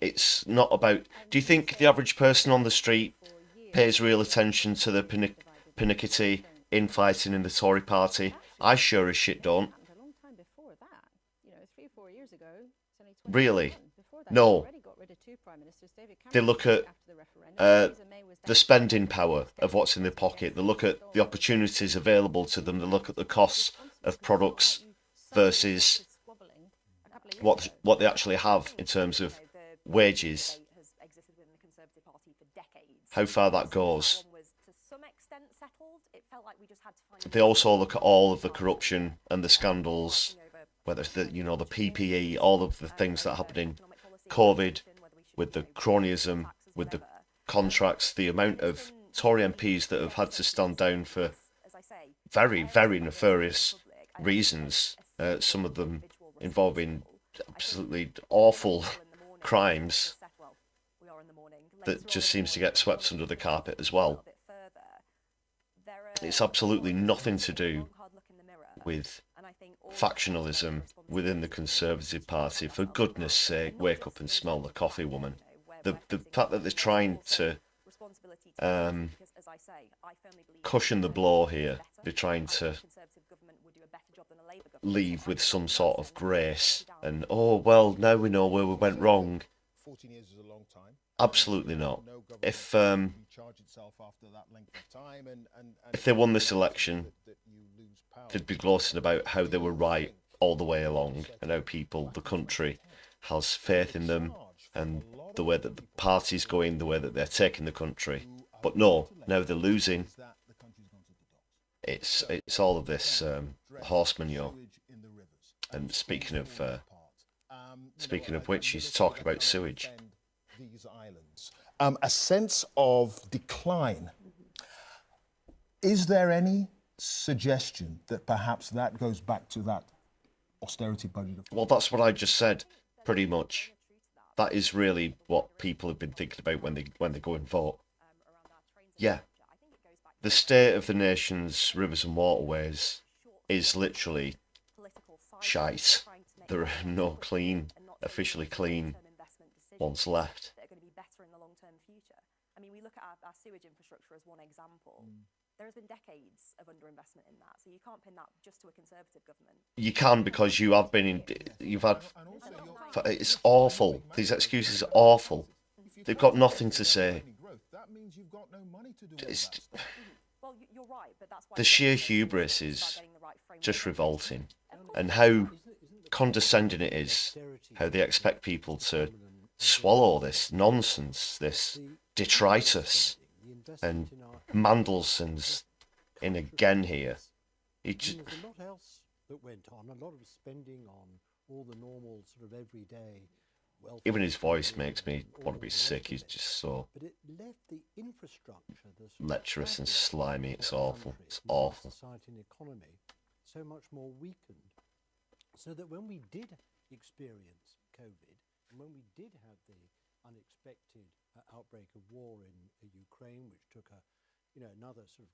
It's not about... Do you think the average person on the street pays real attention to the panicky infighting in the Tory party? I sure as shit don't. Really? No. They look at the spending power of what's in their pocket. They look at the opportunities available to them. They look at the costs of products versus what they actually have in terms of wages. How far that goes. They also look at all of the corruption and the scandals, whether it's the, you know, the PPE, all of the things that happened in COVID, with the cronyism, with the contracts, the amount of Tory MPs that have had to stand down for very, very nefarious reasons, some of them involving absolutely awful crimes that just seems to get swept under the carpet as well. It's absolutely nothing to do with factionalism within the Conservative Party. For goodness sake, wake up and smell the coffee, woman. The fact that they're trying to cushion the blow here, they're trying to leave with some sort of grace and, oh, well, now we know where we went wrong. 14 years is a long time. Absolutely not. If they won this election, they'd be gloating about how they were right all the way along and how people, the country, has faith in them and the way that the party's going, the way that they're taking the country. But no, now they're losing. It's all of this horse manure. And speaking of which, he's talking about sewage. These islands, a sense of decline. Is there any suggestion that perhaps that goes back to that austerity budget? Well, that's what I just said, pretty much. That is really what people have been thinking about when they go and vote. Yeah. The state of the nation's rivers and waterways is literally shite. There are no officially clean ones left. That are going to be better in the long-term future. I mean, we look at our sewage infrastructure as one example. There has been decades of underinvestment in that, so you can't pin that just to a Conservative government. You can, because it's awful. These excuses are awful. They've got nothing to say. Well, you're right, but that's why the sheer hubris is just revolting, and how condescending it is, how they expect people to swallow this nonsense, this detritus, and Mandelson's in again here. There's a lot else that went on, a lot of spending on all the normal sort of everyday even his voice makes me want to be sick. He's just so lecherous and slimy. It's awful. It's awful. Society and economy so much more weakened, so that when we did experience COVID, and when we did have the unexpected outbreak of war in Ukraine, which took another sort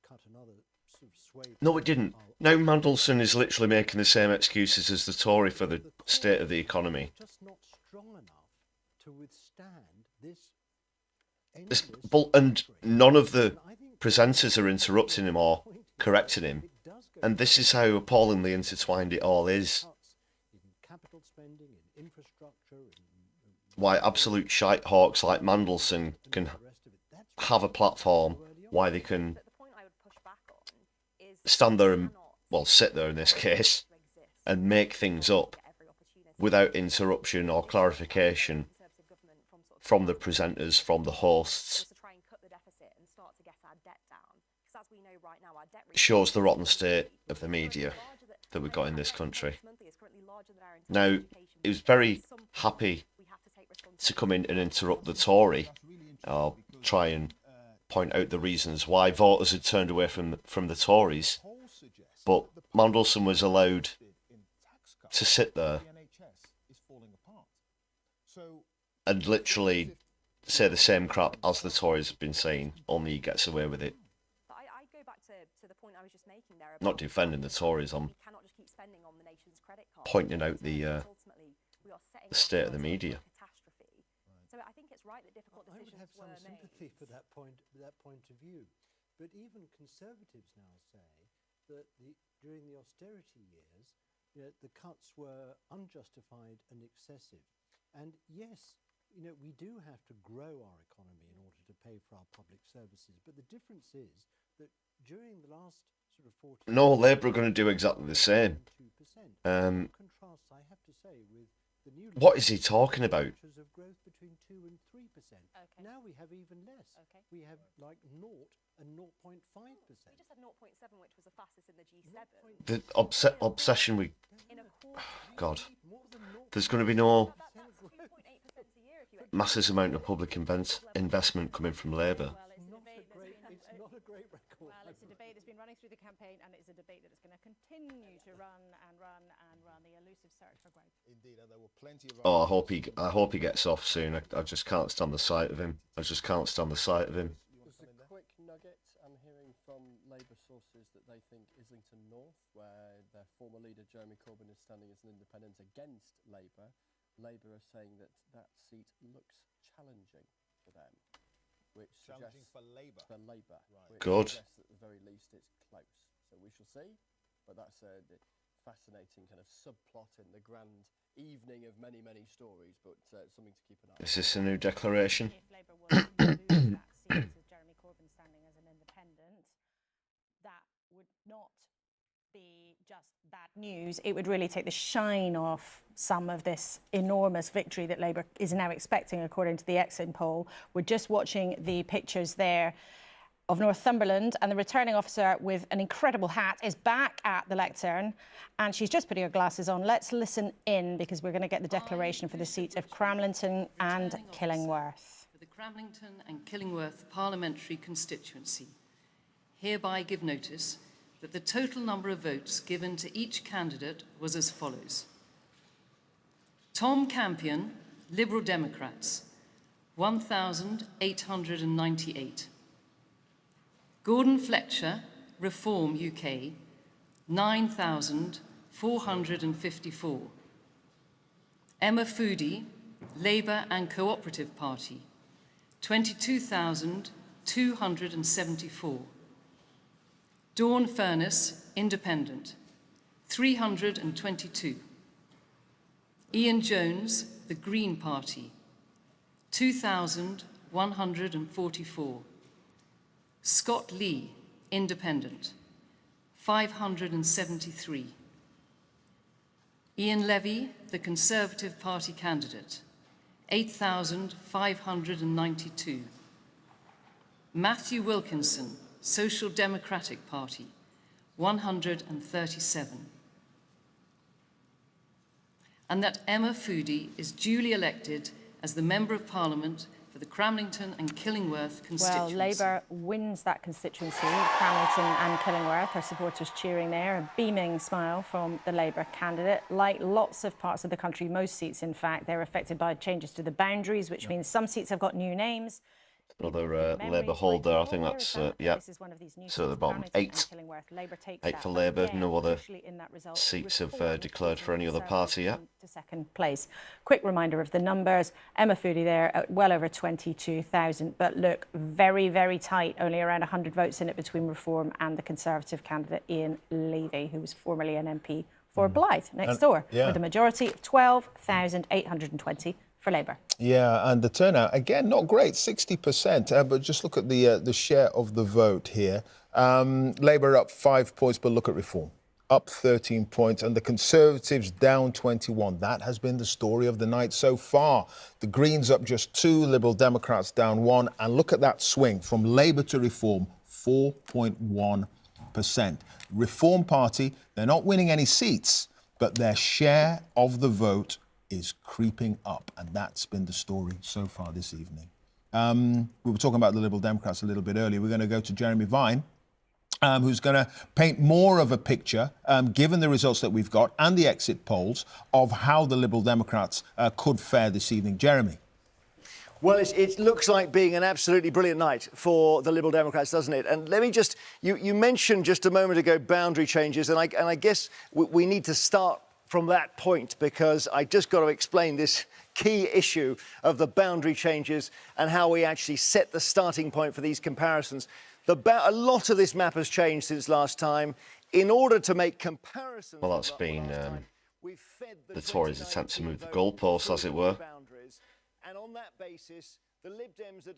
of sway. No, it didn't. Now Mandelson is literally making the same excuses as the Tory for the state of the economy. Just not strong enough to withstand this. And none of the presenters are interrupting him or correcting him. And this is how appallingly intertwined it all is. Capital spending, in infrastructure. Why absolute shite hawks like Mandelson can have a platform, why they can stand there and, well, sit there in this case, and make things up without interruption or clarification from the presenters, from the hosts. Shows the rotten state of the media that we've got in this country. Now, he was very happy to come in and interrupt the Tory, or try and point out the reasons why voters had turned away from the Tories, but Mandelson was allowed to sit there and literally say the same crap as the Tories have been saying, only he gets away with it. I go back to the point I was just making there. Not defending the Tories, I'm pointing out the state of the media. So I think it's right that difficult decisions I would have some sympathy for that point of view, but even Conservatives now say that during the austerity years, the cuts were unjustified and excessive. And yes, we do have to grow our economy in order to pay for our public services, but the difference is that during the last sort of 40 No, Labour are going to do exactly the same. Contrast, I have to say, with the new What is he talking about? of growth between 2 and 3%. Okay. Now we have even less. Okay. We have like 0 and 0.5%. We just had 0.7, which was the fastest in the G7. The obsession with... God. There's going to be no massive amount of public investment coming from Labour. Well, it's a debate that's been running through the campaign, and it's a debate that is going to continue to run and run and run, the elusive search for growth. Indeed, and there were plenty of... Oh, I hope he gets off soon. I just can't stand the sight of him. I just can't stand the sight of him. Just a quick nugget. I'm hearing from Labour sources that they think Islington North, where their former leader Jeremy Corbyn is standing as an independent against Labour, Labour are saying that that seat looks challenging for them. Which challenging for Labour. For Labour. Right. Good. Suggests that at the very least it's close. So we shall see. But that's a fascinating kind of subplot in the grand evening of many, many stories. But something to keep an eye on. Is this a new declaration? If Labour were to lose that seat with Jeremy Corbyn standing as an independent, that would not be just bad news. It would really take the shine off some of this enormous victory that Labour is now expecting, according to the exit poll. We're just watching the pictures there of Northumberland, and the returning officer with an incredible hat is back at the lectern, and she's just putting her glasses on. Let's listen in, because we're going to get the declaration for the seats of Cramlington and Killingworth. For the Cramlington and Killingworth parliamentary constituency, hereby give notice that the total number of votes given to each candidate was as follows. Tom Campion, Liberal Democrats, 1,898. Gordon Fletcher, Reform UK, 9,454. Emma Foodie, Labour and Cooperative Party, 22,274. Dawn Furness, Independent, 322. Ian Jones, the Green Party, 2,144. Scott Lee, Independent, 573. Ian Levy, the Conservative Party candidate, 8,592. Matthew Wilkinson, Social Democratic Party, 137. And that Emma Foodie is duly elected as the Member of Parliament for the Cramlington and Killingworth constituency. Well, Labour wins that constituency, Cramlington and Killingworth. Our supporters cheering there, a beaming smile from the Labour candidate. Like lots of parts of the country, most seats, in fact, they're affected by changes to the boundaries, which means some seats have got new names. Another Labour hold there. I think that's, yeah, so the bottom 8. 8 for Labour. No other seats have declared for any other party yet. To second place. Quick reminder of the numbers. Emma Foodie there at well over 22,000. But look, very, very tight. Only around 100 votes in it between Reform and the Conservative candidate Ian Levy, who was formerly an MP for Blythe next door, with a majority of 12,820 for Labour. Yeah, and the turnout, again, not great, 60%. But just look at the share of the vote here. Labour up 5 points, but look at Reform. Up 13 points, and the Conservatives down 21. That has been the story of the night so far. The Greens up just 2, Liberal Democrats down 1. And look at that swing from Labour to Reform, 4.1%. Reform Party, they're not winning any seats, but their share of the vote is creeping up, and that's been the story so far this evening. We were talking about the Liberal Democrats a little bit earlier. We're going to go to Jeremy Vine, who's going to paint more of a picture, given the results that we've got and the exit polls, of how the Liberal Democrats could fare this evening. Jeremy. Well, it looks like being an absolutely brilliant night for the Liberal Democrats, doesn't it? And let me just, you mentioned just a moment ago boundary changes, and I guess we need to start from that point, because I just got to explain this key issue of the boundary changes and how we actually set the starting point for these comparisons. A lot of this map has changed since last time. In order to make comparisons... Well, that's been the Tories' attempt to move the goalposts, as it were. And on that basis, the Lib Dems are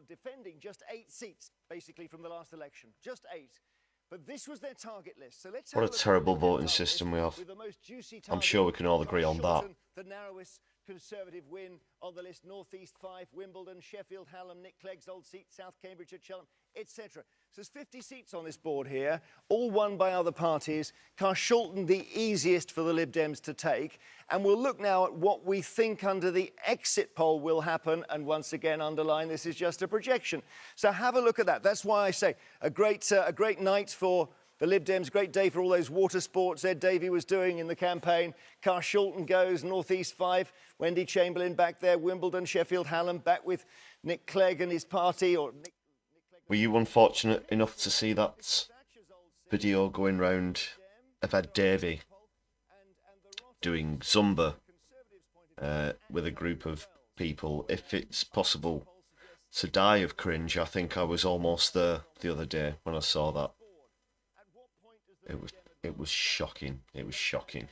defending just 8 seats, basically, from the last election. Just 8. But this was their target list. So let's what a terrible voting system we have. I'm sure we can all agree on that. The narrowest Conservative win on the list: North East 5, Wimbledon, Sheffield, Hallam, Nick Clegg's old seat, South Cambridgeshire, Cheltenham, etc. So there's 50 seats on this board here, all won by other parties. Carshalton the easiest for the Lib Dems to take. And we'll look now at what we think under the exit poll will happen. And once again, underline, this is just a projection. So have a look at that. That's why I say a great night for the Lib Dems, great day for all those water sports Ed Davey was doing in the campaign. Carshalton goes, North East 5, Wendy Chamberlain back there, Wimbledon, Sheffield, Hallam, back with Nick Clegg and his party. Were you unfortunate enough to see that video going round of Ed Davey doing Zumba with a group of people? If it's possible to die of cringe, I think I was almost there the other day when I saw that. It was shocking. It was shocking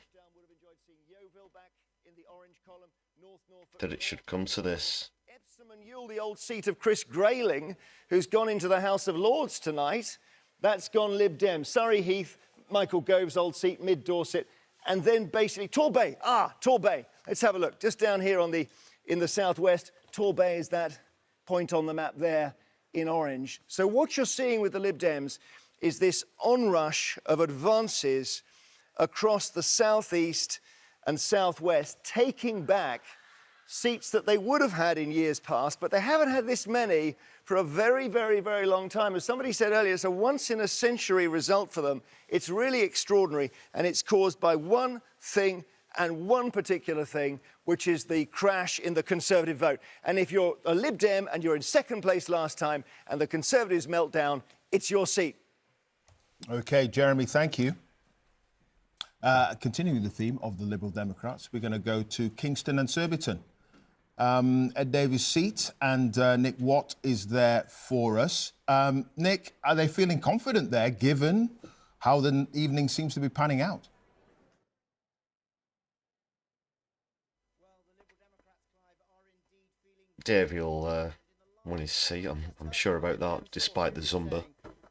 that it should come to this. Epsom and Ewell, the old seat of Chris Grayling, who's gone into the House of Lords tonight. That's gone Lib Dem. Surrey Heath, Michael Gove's old seat, Mid Dorset, and then basically Torbay. Torbay. Let's have a look. Just down here in the southwest, Torbay is that point on the map there in orange. So what you're seeing with the Lib Dems is this onrush of advances across the southeast and southwest, taking back seats that they would have had in years past, but they haven't had this many for a very, very, very long time. As somebody said earlier, it's a once-in-a-century result for them. It's really extraordinary, and it's caused by one thing and one particular thing, which is the crash in the Conservative vote. And if you're a Lib Dem and you're in second place last time and the Conservatives melt down, it's your seat. OK, Jeremy, thank you. Continuing the theme of the Liberal Democrats, we're going to go to Kingston and Surbiton. Ed Davies' seat, and Nick Watt is there for us. Nick, are they feeling confident there, given how the evening seems to be panning out? Davey will win his seat, I'm sure about that, despite the Zumba.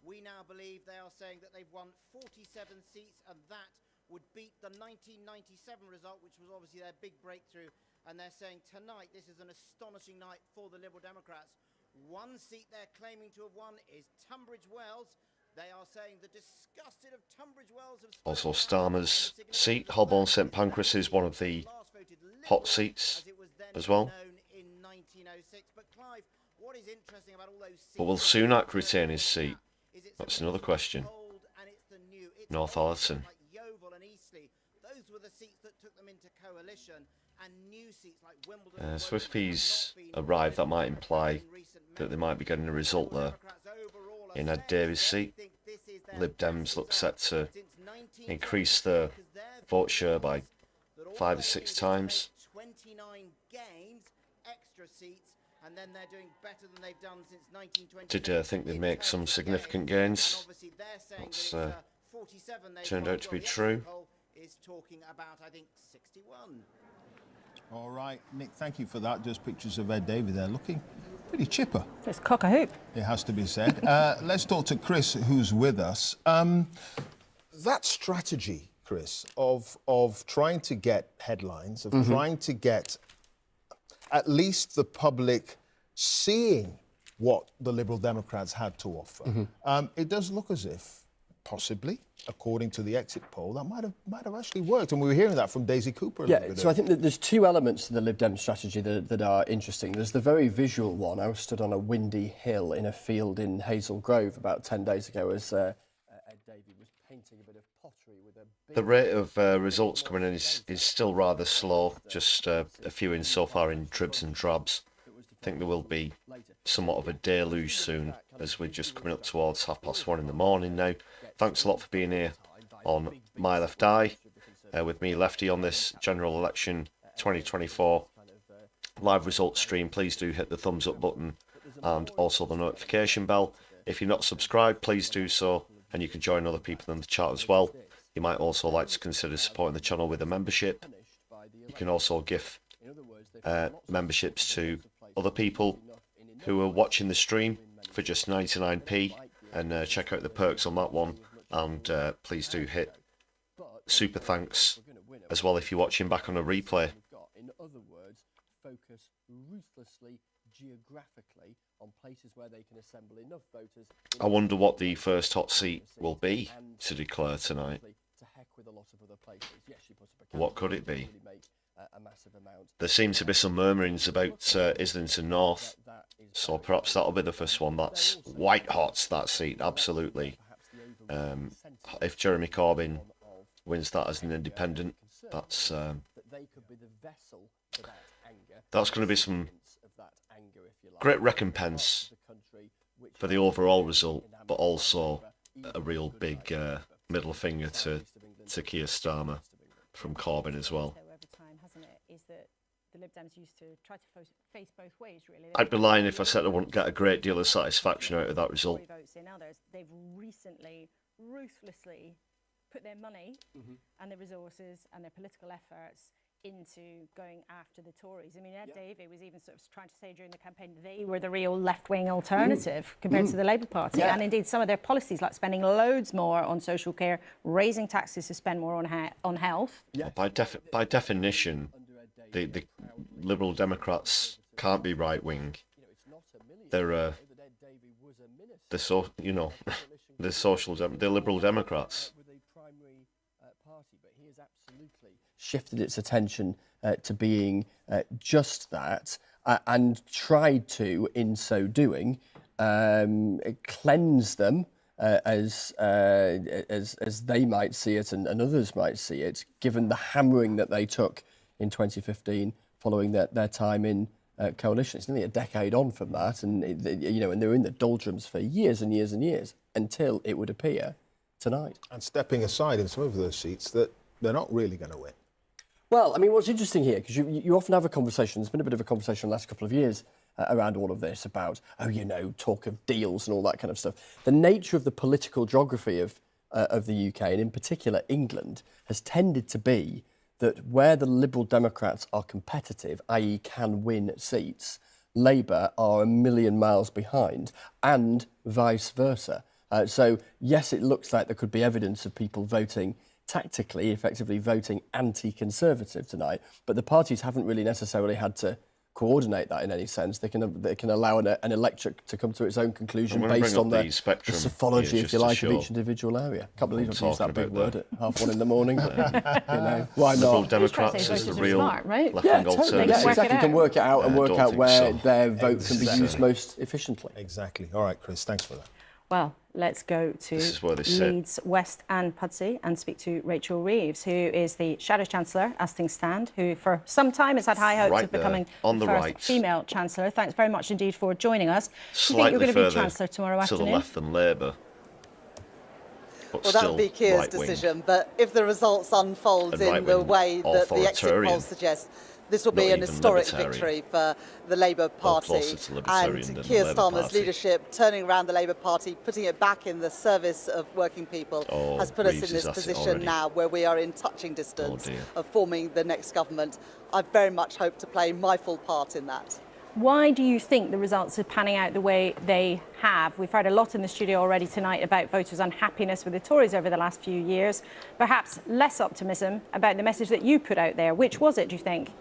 We now believe they are saying that they've won 47 seats, and that would beat the 1997 result, which was obviously their big breakthrough. And they're saying tonight this is an astonishing night for the Liberal Democrats. One seat they're claiming to have won is Tunbridge Wells. They are saying the disgusted of Tunbridge Wells have... Also Starmer's seat, Holborn St Pancras, is one of the hot seats as well. But will Sunak retain his seat? That's another question. North Allerton. So if he's arrived, that might imply that they might be getting a result there in Ed Davies' seat. Lib Dems look set to increase their vote share by 5 or 6 times. Did think they'd make some significant gains. That's turned out to be true. All right, Nick, thank you for that. Just pictures of Ed Davey there looking pretty chipper. It's cock a hoop. It has to be said. Let's talk to Chris, who's with us. That strategy, Chris, of trying to get headlines, of trying to get at least the public seeing what the Liberal Democrats had to offer, it does look as if, possibly, according to the exit poll, that might have actually worked. And we were hearing that from Daisy Cooper a little bit so I think that there's 2 elements to the Lib Dem strategy that are interesting. There's the very visual one. I was stood on a windy hill in a field in Hazel Grove about 10 days ago as Ed Davey was painting a bit of pottery with a big... The rate of results coming in is still rather slow, just a few in so far in dribs and drabs. I think there will be somewhat of a deluge soon, as we're just coming up towards 1:30 in the morning now. Thanks a lot for being here on My Left Eye, with me, Lefty, on this general election 2024 live results stream. Please do hit the thumbs up button and also the notification bell. If you're not subscribed, please do so, and you can join other people in the chat as well. You might also like to consider supporting the channel with a membership. You can also give memberships to other people who are watching the stream for just 99p, and check out the perks on that one. And please do hit super thanks as well if you're watching back on a replay. In other words, focus ruthlessly geographically on places where they can assemble enough voters. I wonder what the first hot seat will be to declare tonight. What could it be? There seem to be some murmurings about Islington North, so perhaps that'll be the first one. That's white hot, that seat, absolutely. If Jeremy Corbyn wins that as an independent, that's going to be some great recompense for the overall result, but also a real big middle finger to Keir Starmer from Corbyn as well. The Lib Dems used to try to face both ways, really. I'd be lying if I said I wouldn't get a great deal of satisfaction out of that result. They've recently ruthlessly put their money and their resources and their political efforts into going after the Tories. I mean, Ed Davey was even sort of trying to say during the campaign they were the real left-wing alternative compared to the Labour Party. And indeed, some of their policies, like spending loads more on social care, raising taxes to spend more on health. Well, by definition, the Liberal Democrats can't be right-wing. They're the Liberal Democrats. Shifted its attention to being just that, and tried to, in so doing, cleanse them as they might see it and others might see it, given the hammering that they took in 2015 following their time in coalition. It's nearly a decade on from that, and and they were in the doldrums for years and years and years until it would appear tonight. And stepping aside in some of those seats that they're not really going to win. Well, I mean, what's interesting here, because you often have a conversation, there's been a bit of a conversation the last couple of years around all of this about, talk of deals and all that kind of stuff. The nature of the political geography of the UK, and in particular England, has tended to be that where the Liberal Democrats are competitive, i.e. can win seats, Labour are a million miles behind, and vice versa. So, yes, it looks like there could be evidence of people voting effectively voting anti-Conservative tonight, but the parties haven't really necessarily had to coordinate that in any sense. They can allow an electorate to come to its own conclusion I'm gonna based bring on up the spectrum phathology, here if you just to like, of show each individual area. I can't believe I'm I've used that talking big about word at 1:30 in the morning. But, you know, why Liberal not? Democrats is the real right? left-wing Totally. alternative. Yeah, exactly. You can work it out and work don't out think where so. their vote can be Exactly. used most efficiently. Exactly. All right, Chris, thanks for that. Well, let's go to This is where they sit. Leeds West and Pudsey and speak to Rachel Reeves, who is the Shadow Chancellor, as things stand, who for some time has had high hopes Right of there, becoming on the the first right. female Chancellor. Thanks very much indeed for joining us. Do you think Slightly you're going to be further Chancellor tomorrow to afternoon? the left than Labour. But Well, that still would be Keir's right-wing. decision, but if the results unfold And in the right-wing way that the exit authoritarian. polls suggest, this will Not be an even historic libertarian. victory for the Labour Party. closer to libertarian than And the Keir Labour Starmer's Party. leadership, turning around the Labour Party, putting it back in the service of working people, Oh, has put us Reeves in is this at it position already. now where we are in touching distance dear. of forming the next government. I very much hope to play my full part in that. Why do you think the results are panning out the way they have? We've heard a lot in the studio already tonight about voters' unhappiness with the Tories over the last few years. Perhaps less optimism about the message that you put out there. Which was it, do you think?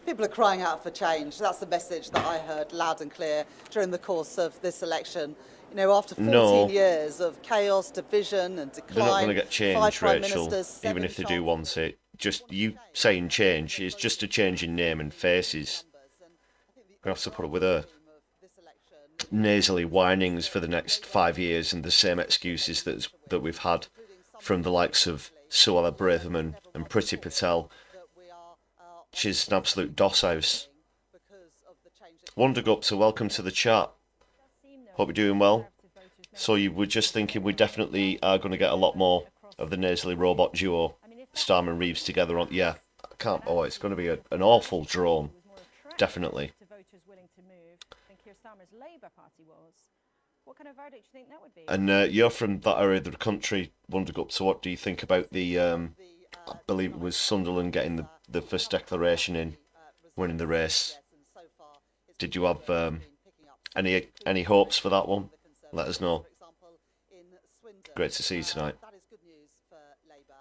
People are crying out for change. That's the message that I heard loud and clear during the course of this election. You know, after 14 No. years of chaos, division and decline, They're not going to get 5 change, prime Rachel, ministers, even 7 if they do want it. Just you saying change is just a change in name and faces. We're going to have to put up with her nasally whinings for the next 5 years and the same excuses that we've had from the likes of Suella Braverman and Priti Patel. She's an absolute doss house. Wondergupta, welcome to the chat. Hope you're doing well. So you were just thinking we definitely are going to get a lot more of the nasally robot duo, Starmer and Reeves together on. Yeah, I can't. Oh, it's going to be an awful drone. Definitely. What kind of verdict do you think that would be? And you're from that area of the country, Wondergupta. So what do you think about the? I believe it was Sunderland getting the first declaration in, winning the race. Did you have any hopes for that one? Let us know. Great to see you tonight. That is good news for Labour,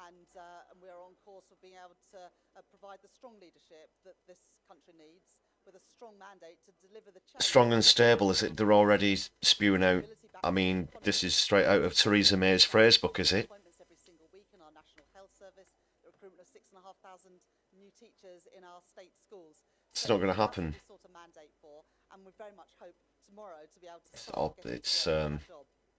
and we're on course for being able to provide the strong leadership that this country needs, with a strong mandate to deliver the change. Strong and stable, is it? They're already spewing out. I mean, this is straight out of Theresa May's phrase book, is it? Every single week in our National Health Service, the recruitment of 6,500 new teachers in our state schools. It's not going to happen. That's what we sort of mandate for, and we very much hope tomorrow to be able to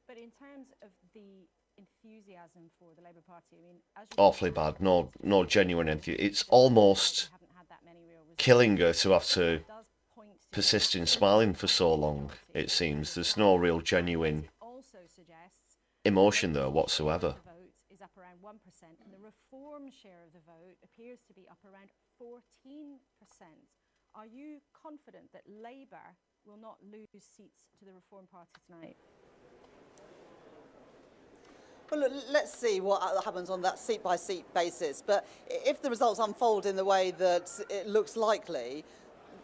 But in terms of the enthusiasm for the Labour Party, I mean, as you awfully bad. No genuine enthusiasm. It's almost killing her to have to persist in smiling for so long. It seems there's no real genuine emotion there whatsoever. the vote is up around 1%, and the Reform share of the vote appears to be up around 14%. Are you confident that Labour will not lose seats to the Reform Party tonight? Well, look, let's see what happens on that seat-by-seat basis. But if the results unfold in the way that it looks likely,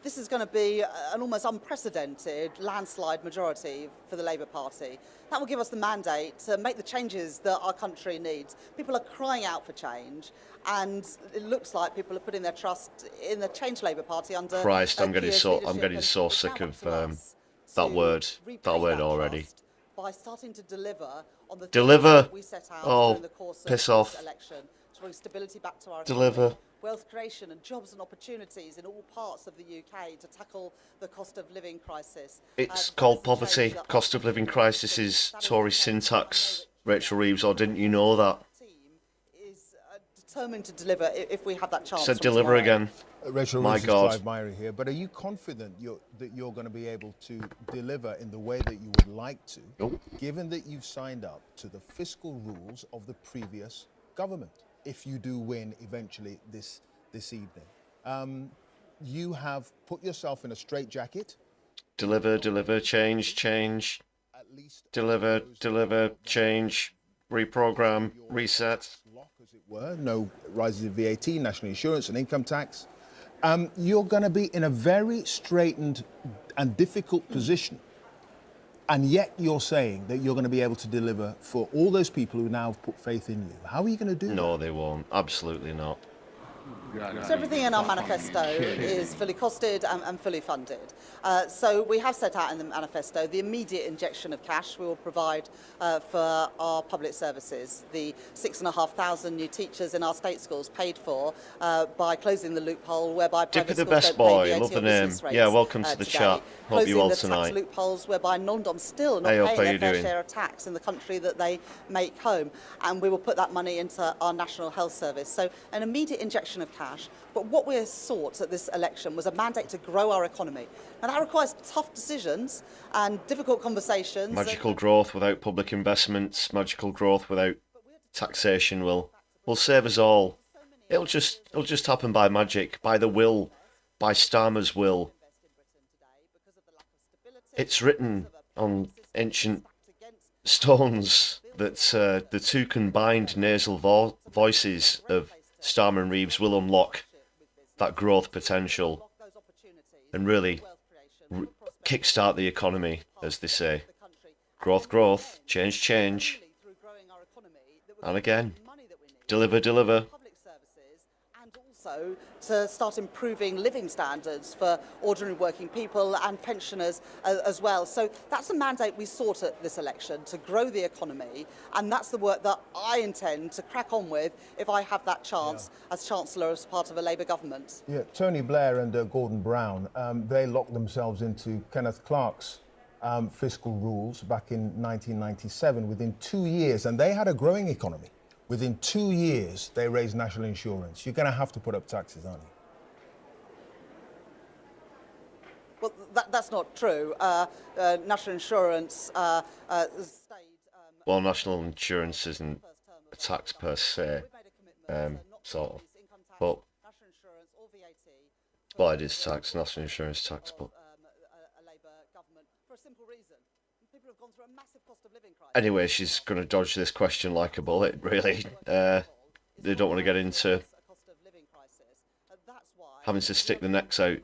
this is going to be an almost unprecedented landslide majority for the Labour Party. That will give us the mandate to make the changes that our country needs. People are crying out for change, and it looks like people are putting their trust in the Change Labour Party under Christ, I'm getting Keir's so leadership. sick of that word already. By starting to deliver on the Deliver. things that we set out Oh, during the course of piss this off. election to bring stability back to our Deliver. economy, wealth creation and jobs and opportunities in all parts of the UK to tackle the cost of living crisis. It's called poverty. Cost of living crisis is Tory syntax, Rachel Reeves, or didn't you know that? Determined to deliver if we have that chance. Said from deliver tomorrow. again. Rachel My Reeves, God. Clive Myrie here, but are you confident that you're going to be able to deliver in the way that you would like to, given that you've signed up to the fiscal rules of the previous government, if you do win eventually this evening? You have put yourself in a straitjacket. Deliver, change. Deliver, change, reprogram, reset. No rises in VAT, national insurance and income tax. You're going to be in a very straitened and difficult position. And yet you're saying that you're going to be able to deliver for all those people who now have put faith in you. How are you going to do that? No, they won't. Absolutely not. So everything in our manifesto is fully costed and fully funded. So we have set out in the manifesto the immediate injection of cash we will provide for our public services. The 6,500 new teachers in our state schools paid for by closing the loophole whereby Dick private of the schools best don't pay boy, VAT love the on name. business rates, Yeah, welcome to the today. chat. Hope Closing you well the tonight. tax loopholes whereby non-doms still not Hey, up, paying how their you fair doing? share of tax in the country that they make home. And we will put that money into our National Health Service. So an immediate injection of cash. But what we sought at this election was a mandate to grow our economy. Now that requires tough decisions and difficult conversations. Magical growth without public investments, magical growth without taxation will save us all. It'll just happen by magic, by the will, by Starmer's will. It's written on ancient stones that the two combined nasal voices of Starmer and Reeves will unlock that growth potential and really kickstart the economy, as they say. Growth, growth, change, change. And again, deliver, deliver. Also to start improving living standards for ordinary working people and pensioners as well. So that's the mandate we sought at this election, to grow the economy, and that's the work that I intend to crack on with if I have that chance as Chancellor as part of a Labour government. Yeah, Tony Blair and Gordon Brown, they locked themselves into Kenneth Clarke's fiscal rules back in 1997 within 2 years, and they had a growing economy. Within 2 years, they raised national insurance. You're going to have to put up taxes, aren't you? Well, that's not true. National insurance Well, national insurance isn't a tax per se, sort of. But, well, it is tax, national insurance tax, but... Anyway, she's going to dodge this question like a bullet, really. They don't want to get into having to stick the necks out.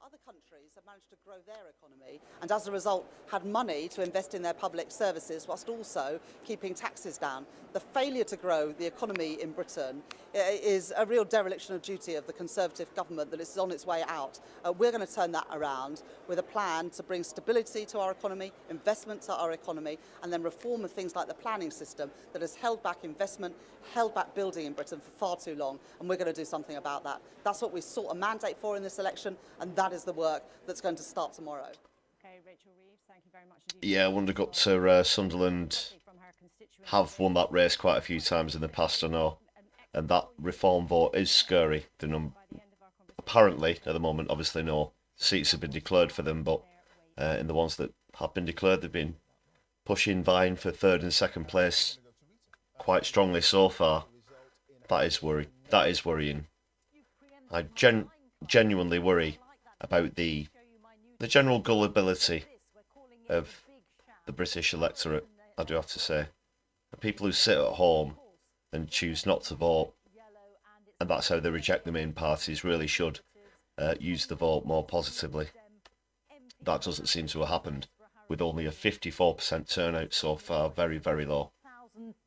Other countries have managed to grow their economy and as a result had money to invest in their public services whilst also keeping taxes down. The failure to grow the economy in Britain is a real dereliction of duty of the Conservative government that is on its way out. We're going to turn that around with a plan to bring stability to our economy, investment to our economy, and then reform of things like the planning system that has held back investment, held back building in Britain for far too long, and we're going to do something about that. That's what we sought a mandate for in this election, and that is the work that's going to start tomorrow. Okay, Rachel Reeves, thank you very much. Yeah, I wonder up to Sunderland have won that race quite a few times in the past, I know. And that reform vote is scary. Apparently, at the moment, obviously no seats have been declared for them, but in the ones that have been declared, they've been pushing, vying for third and second place quite strongly so far. That is worrying. I genuinely worry about the general gullibility of the British electorate, I do have to say. The people who sit at home and choose not to vote, and that's how they reject the main parties, really should use the vote more positively. That doesn't seem to have happened, with only a 54% turnout so far, very, very low.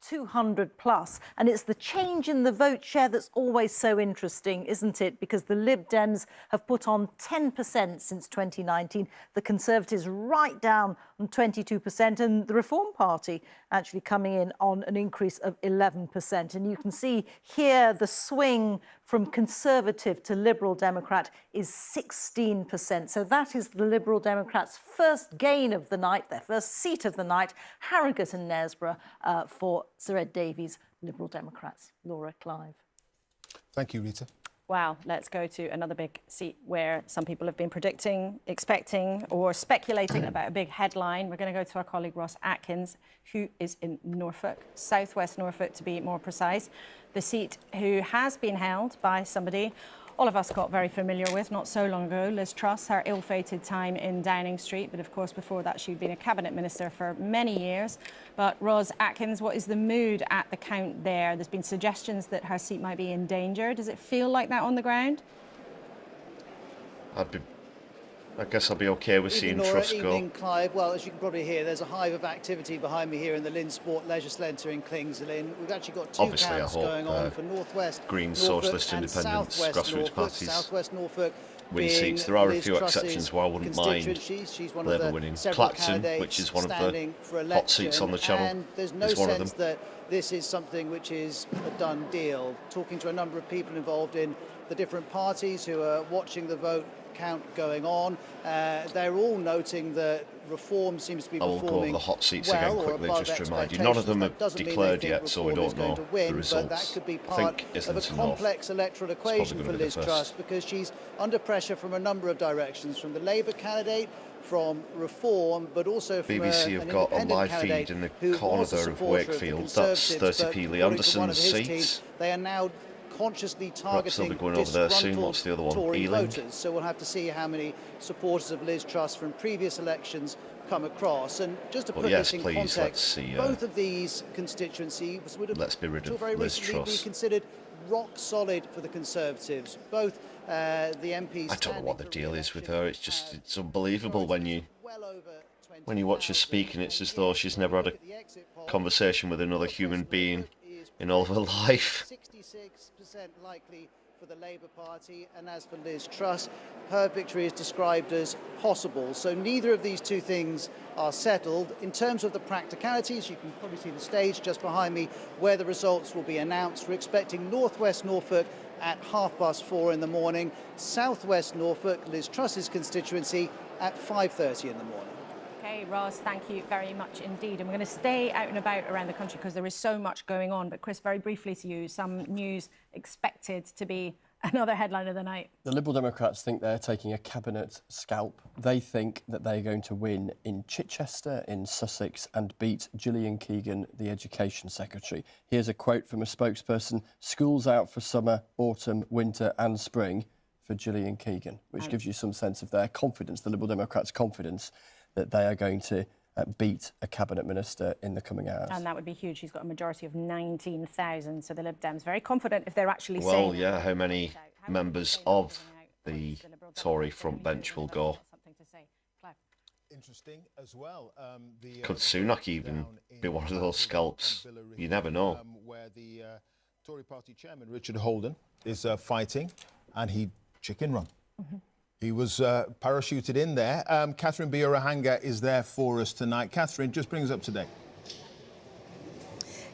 200 plus, and it's the change in the vote share that's always so interesting, isn't it? Because the Lib Dems have put on 10% since 2019, the Conservatives right down on 22%, and the Reform Party actually coming in on an increase of 11%. And you can see here the swing from Conservative to Liberal Democrat is 16%. So that is the Liberal Democrats' first gain of the night, their first seat of the night, Harrogate and Knaresborough for Sir Ed Davies, Liberal Democrats. Laura Clive. Thank you, Rita. Wow, let's go to another big seat where some people have been predicting, expecting or speculating about a big headline. We're going to go to our colleague Ross Atkins, who is in Norfolk, southwest Norfolk to be more precise. The seat who has been held by somebody all of us got very familiar with not so long ago, Liz Truss, her ill-fated time in Downing Street. But of course, before that, she'd been a cabinet minister for many years. But Ross Atkins, what is the mood at the count there? There's been suggestions that her seat might be in danger. Does it feel like that on the ground? I'd be I guess I'll be okay with seeing Truss go. Evening, Clive. Well, as you can probably hear, there's a hive of activity behind me here in the Lynn Sport Leisure Centre in King's Lynn. We've actually got two Obviously, camps going on for Northwest Greens, Norfolk Socialist, and Independents, Southwest grassroots Norfolk. parties Southwest Norfolk win being seats. There are a Liz few Truss's exceptions where I wouldn't mind she's one of Labour the winning. several Clacton, candidates which is one of the standing for hot election, seats on the channel, and there's no is one of sense them. that this is something which is a done deal. Talking to a number of people involved in the different parties who are watching the vote count going on, they're all noting that reform seems to be I will performing go over the hot seats well, again quickly, or above just to remind you. None of them are declared yet, so we don't know the results. But that could be I part think of a Islington North complex electoral equation for Liz Truss, because she's under pressure from a number of directions, from the Labour candidate, from reform, but also from BBC have got a live feed in the corner there of Wakefield. That's 30p Lee Anderson's seats. They are now consciously targeting be going over there soon. What's the other one? Tory Ealing. voters. So we'll have to see how many supporters of Liz Truss from previous elections come across. And just to But put yes, this in please, let's context, see, both of these constituencies would have let's be rid until of very Liz recently Truss. be considered rock solid for the Conservatives. Both the MPs. I don't know what the deal is with her. It's just, it's unbelievable when you watch her speak, and it's as though she's never had a conversation with another human being in all of her life. 66% likely for the Labour Party, and as for Liz Truss, her victory is described as possible. So neither of these two things are settled. In terms of the practicalities, you can probably see the stage just behind me where the results will be announced. We're expecting Northwest Norfolk at 4:30 in the morning, Southwest Norfolk, Liz Truss's constituency, at 5:30 in the morning. Okay, Ross, thank you very much indeed. And we're going to stay out and about around the country because there is so much going on. But Chris, very briefly to you, some news expected to be another headline of the night. The Liberal Democrats think they're taking a cabinet scalp. They think that they're going to win in Chichester, in Sussex, and beat Gillian Keegan, the Education Secretary. Here's a quote from a spokesperson: "School's out for summer, autumn, winter and spring for Gillian Keegan," which gives you some sense of their confidence, the Liberal Democrats' confidence that they are going to beat a cabinet minister in the coming hours. And that would be huge. She's got a majority of 19,000. So the Lib Dems very confident if they're actually Well, saying... yeah, how many members of the Tory front bench will go? Interesting as well. Could Sunak even be one of those scalps? You never know. Where the Tory party chairman, Richard Holden, is fighting, and he chicken run. He was parachuted in there. Catherine Biorahanga is there for us tonight. Catherine, just bring us up to date.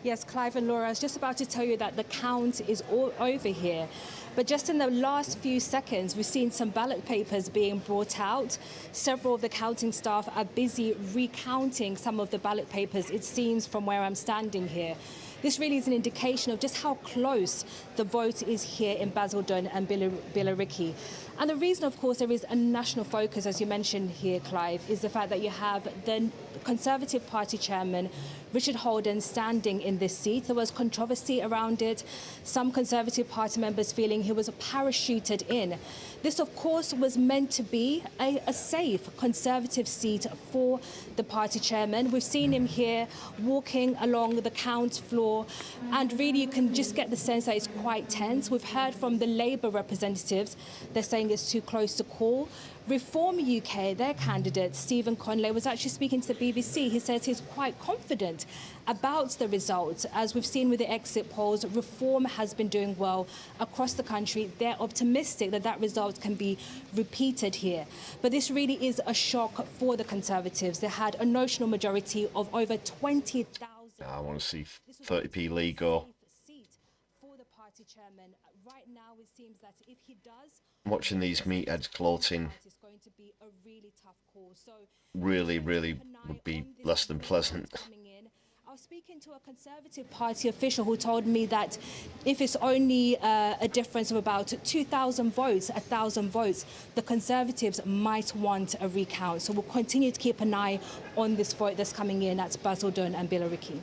Yes, Clive and Laura, I was just about to tell you that the count is all over here. But just in the last few seconds, we've seen some ballot papers being brought out. Several of the counting staff are busy recounting some of the ballot papers, it seems, from where I'm standing here. This really is an indication of just how close the vote is here in Basildon and Billericay. And the reason, of course, there is a national focus, as you mentioned here, Clive, is the fact that you have the Conservative Party chairman, Richard Holden, standing in this seat. There was controversy around it. Some Conservative Party members feeling he was parachuted in. This, of course, was meant to be a safe Conservative seat for the party chairman. We've seen him here walking along the count floor, and really you can just get the sense that it's quite tense. We've heard from the Labour representatives. They're saying it's too close to call. Reform UK, their candidate, Stephen Conley, was actually speaking to the BBC. He says he's quite confident about the results. As we've seen with the exit polls, Reform has been doing well across the country. They're optimistic that that result can be repeated here. But this really is a shock for the Conservatives. They had a notional majority of over 20,000. I want to see 30p Lee go. For the party chairman. Right now, it seems that if he does, Watching these meatheads gloating really would be less than pleasant. I was speaking to a Conservative Party official who told me that if it's only a difference of about 2,000 votes, 1,000 votes, the Conservatives might want a recount. So we'll continue to keep an eye on this vote that's coming in at Basildon and Billericay.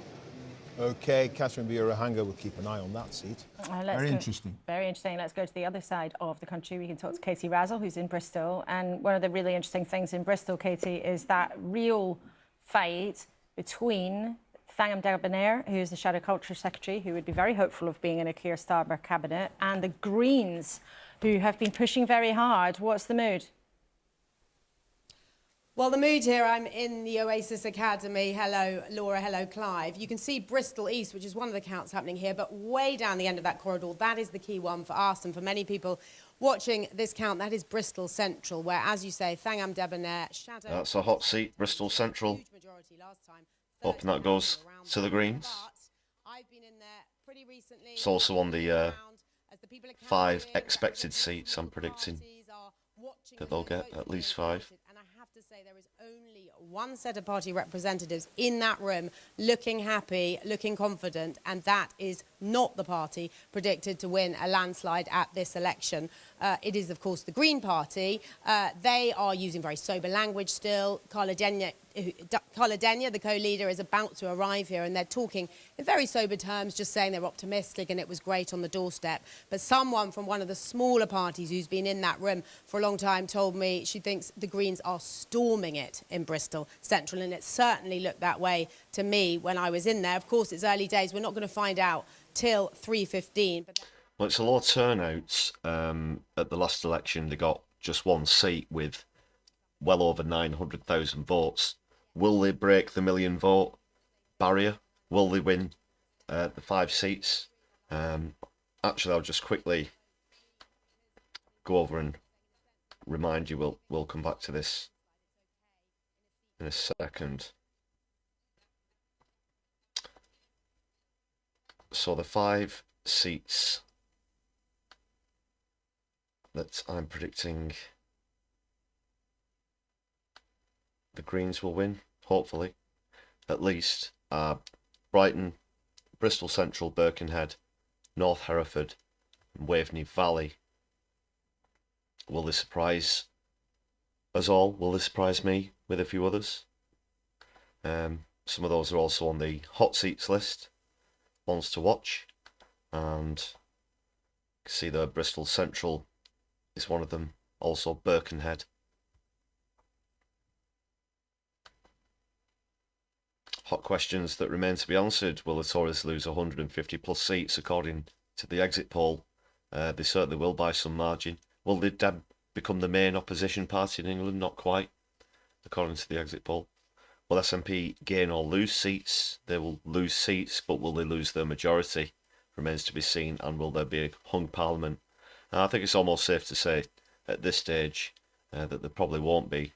OK, Catherine Biorahanga will keep an eye on that seat. Very interesting. Very interesting. Let's go to the other side of the country. We can talk to Katie Razzle, who's in Bristol. And one of the really interesting things in Bristol, Katie, is that real fight between Thangam Dagabanair, who is the Shadow Culture Secretary, who would be very hopeful of being in a Keir Starmer cabinet, and the Greens, who have been pushing very hard. What's the mood? Well, the mood here, I'm in the Oasis Academy. Hello, Laura. Hello, Clive. You can see Bristol East, which is one of the counts happening here, but way down the end of that corridor, that is the key one for us and for many people watching this count. That is Bristol Central, where, as you say, Thangam Debonair, Shadow... That's a hot seat, Bristol Central. Hoping that goes to the Greens. It's also on the 5 expected seats. I'm predicting that they'll get at least 5. And I have to say there is only one set of party representatives in that room looking happy, looking confident, and that is not the party predicted to win a landslide at this election. It is, of course, the Green Party. They are using very sober language still. Carla Denyer, the co-leader, is about to arrive here, and they're talking in very sober terms, just saying they're optimistic and it was great on the doorstep. But someone from one of the smaller parties who's been in that room for a long time told me she thinks the Greens are storming it in Bristol Central, and it certainly looked that way to me when I was in there. Of course, it's early days. We're not going to find out till 3:15. Well, it's a low turnout. At the last election, they got just one seat with well over 900,000 votes. Will they break the 1 million vote barrier? Will they win the 5 seats? Actually, I'll just quickly go over and remind you. We'll come back to this in a second. So the 5 seats that I'm predicting the Greens will win, hopefully, at least, are Brighton, Bristol Central, Birkenhead, North Hereford, and Waveney Valley. Will this surprise us all? Will this surprise me with a few others? Some of those are also on the hot seats list, ones to watch, and you can see that Bristol Central is one of them, also Birkenhead. Hot questions that remain to be answered. Will the Tories lose 150 plus seats according to the exit poll? They certainly will by some margin. Will the Deb become the main opposition party in England? Not quite, according to the exit poll. Will SNP gain or lose seats? They will lose seats, but will they lose their majority? Remains to be seen. And will there be a hung parliament? I think it's almost safe to say at this stage that there probably won't be.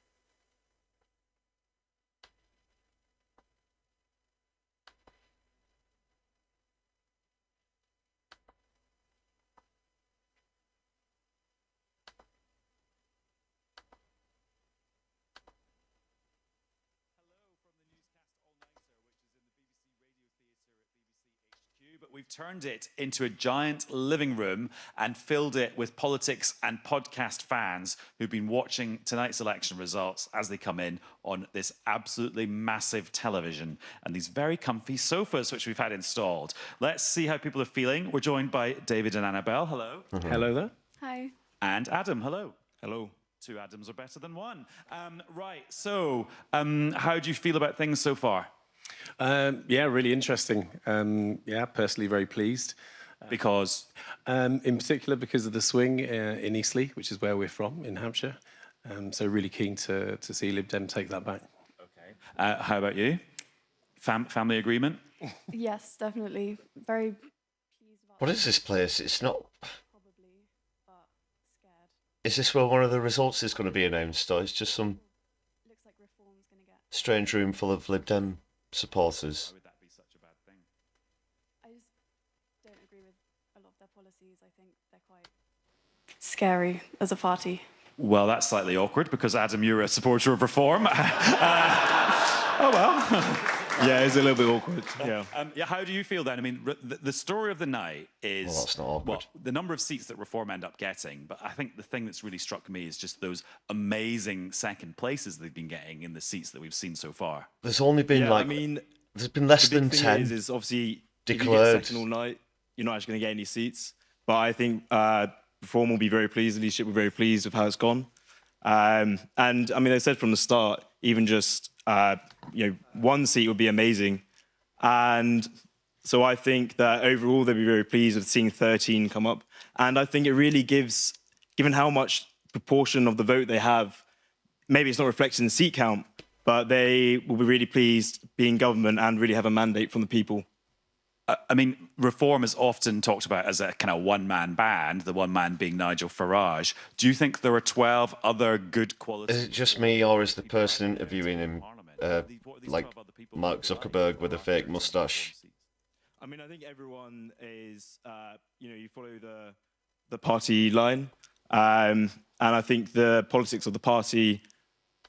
But we've turned it into a giant living room and filled it with politics and podcast fans who've been watching tonight's election results as they come in on this absolutely massive television and these very comfy sofas which we've had installed. Let's see how people are feeling. We're joined by David and Annabelle. Hello. Hello there. Hi. And Adam. Hello. Hello. 2 Adams are better than 1. Right, so how do you feel about things so far? Yeah, really interesting. Yeah, personally very pleased. Because? In particular because of the swing in Eastleigh, which is where we're from, in Hampshire. So really keen to see Lib Dem take that back. Okay. How about you? Family agreement? Yes, definitely. Very pleased about. What is this place? It's not... Probably, but scared. Is this where one of the results is going to be announced, or it's just some... Looks like reform's going to get... strange room full of Lib Dem supporters? Why would that be such a bad thing? I just don't agree with a lot of their policies. I think they're quite scary as a party. Well, that's slightly awkward because, Adam, you're a supporter of reform. Oh, well. Yeah, it's a little bit awkward. Yeah. Yeah. How do you feel then? I mean, the story of the night is... Well, that's not awkward. The number of seats that reform end up getting, but I think the thing that's really struck me is just those amazing second places they've been getting in the seats that we've seen so far. There's only been there's been less than 10 is obviously declared. If you get second all night, you're not actually going to get any seats. But I think Reform will be very pleased, the leadership will be very pleased with how it's gone. And I mean, they said from the start, even just 1 seat would be amazing. And so I think that overall they'll be very pleased with seeing 13 come up. And I think it really gives, given how much proportion of the vote they have, maybe it's not reflected in the seat count, but they will be really pleased being government and really have a mandate from the people. I mean, Reform is often talked about as a kind of one-man band, the one man being Nigel Farage. Do you think there are 12 other good quality... Is it just me, or is the person interviewing him like Mark Zuckerberg with a fake moustache? I mean, I think everyone is, you follow the party line. And I think the politics of the party,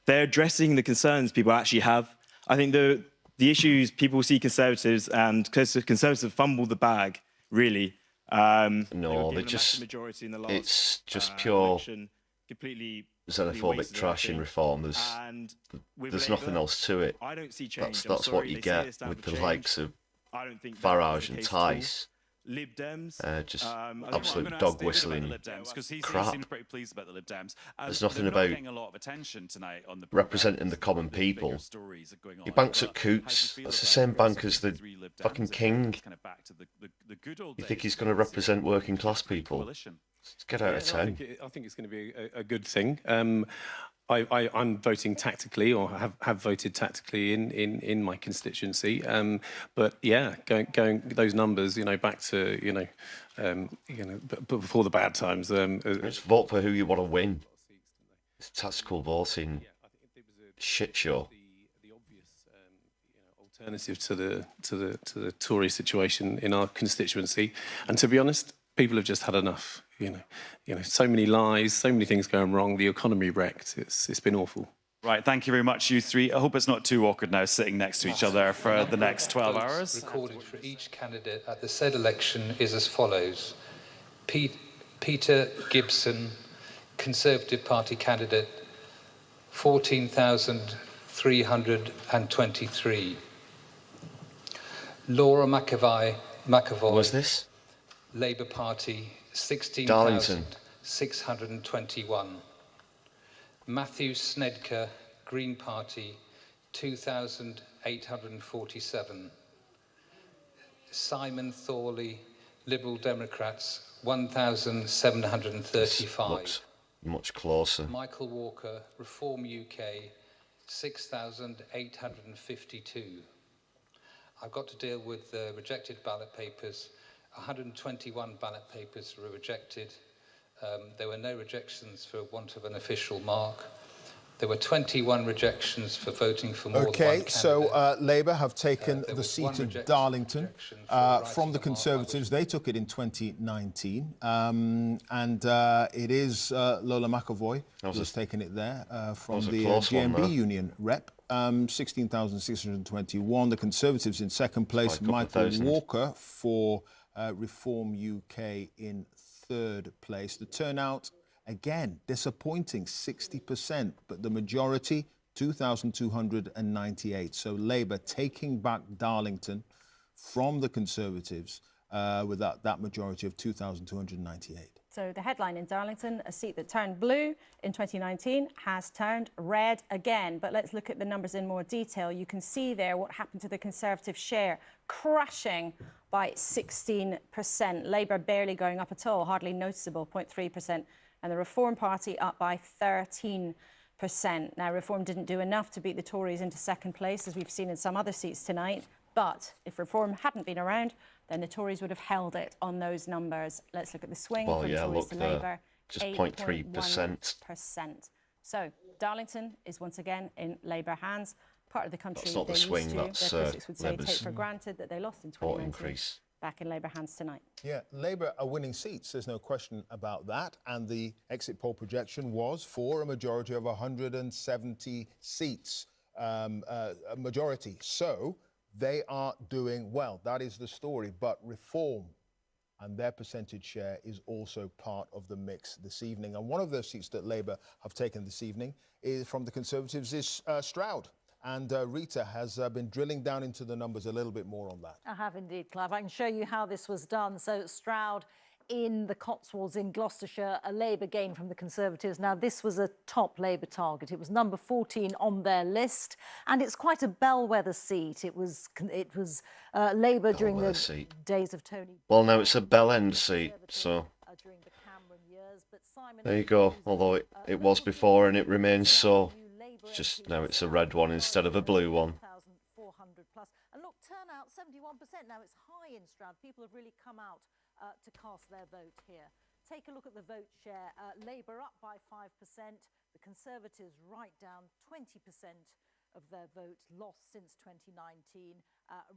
they're addressing the concerns people actually have. I think the issues people see Conservatives, and Conservatives fumble the bag, really. No, they just, it's just pure xenophobic trash in Reform. There's nothing else to it. I don't see change. That's what you get with the likes of Farage and Tice. Lib Dems, just absolute dog whistling crap. Seems pretty pleased about the Lib Dems. There's nothing about a lot of attention tonight on the representing the common people. He banks at Coots. That's the same bank as the fucking king. You think he's going to represent working class people? Let's get out of town. I think it's going to be a good thing. I'm voting tactically, or have voted tactically in my constituency. But yeah, going those numbers, back to but before the bad times. Just vote for who you want to win. It's tactical voting. Shit show. The obvious alternative to the Tory situation in our constituency, and to be honest, people have just had enough. So many lies, so many things going wrong. The economy wrecked. It's been awful. Right, thank you very much, you three. I hope it's not too awkward now sitting next to each other for the next 12 hours. Recorded for each candidate at the said election is as follows. Peter Gibson, Conservative Party candidate, 14,323. Laura McAvoy. What's this? Labour Party, 16,621. Matthew Snedker, Green Party, 2,847. Simon Thorley, Liberal Democrats, 1,735. Looks much closer. Michael Walker, Reform UK, 6,852. I've got to deal with the rejected ballot papers. 121 ballot papers were rejected. There were no rejections for want of an official mark. There were 21 rejections for voting for more than one candidate. Okay, so Labour have taken the seat of Darlington from the Conservatives. They took it in 2019. And it is Lola McAvoy who's taken it there from the GMB Union rep. 16,621. The Conservatives in second place. Michael Walker for Reform UK in third place. The turnout, again, disappointing, 60%, but the majority, 2,298. So Labour taking back Darlington from the Conservatives with that majority of 2,298. So the headline in Darlington, a seat that turned blue in 2019 has turned red again. But let's look at the numbers in more detail. You can see there what happened to the Conservative share, crashing by 16%. Labour barely going up at all, hardly noticeable, 0.3%. And the Reform Party up by 13%. Now, Reform didn't do enough to beat the Tories into second place, as we've seen in some other seats tonight. But if Reform hadn't been around, then the Tories would have held it on those numbers. Let's look at the swing from Tories to Labour. Just 0.3%. So Darlington is once again in Labour hands. Part of the country that's not the swing, that's their critics would say Labour's take for granted that they lost in 2019. Increase. Back in Labour hands tonight. Yeah, Labour are winning seats. There's no question about that. And the exit poll projection was for a majority of 170 seats, a majority. So they are doing well. That is the story. But Reform and their percentage share is also part of the mix this evening. And one of those seats that Labour have taken this evening is from the Conservatives is Stroud. And Rita has been drilling down into the numbers a little bit more on that. I have indeed, Clive. I can show you how this was done. So Stroud in the Cotswolds in Gloucestershire, a Labour gain from the Conservatives. Now, this was a top Labour target. It was number 14 on their list, and it's quite a bellwether seat. It was Labour during the days of Tony. Well, now it's a bell end seat, so there you go. Although it was before and it remains so. It's just now it's a red one instead of a blue one. 1,400 plus. And look, turnout 71%. Now it's high in Stroud. People have really come out to cast their vote here. Take a look at the vote share. Labour up by 5%. The Conservatives right down 20% of their vote lost since 2019.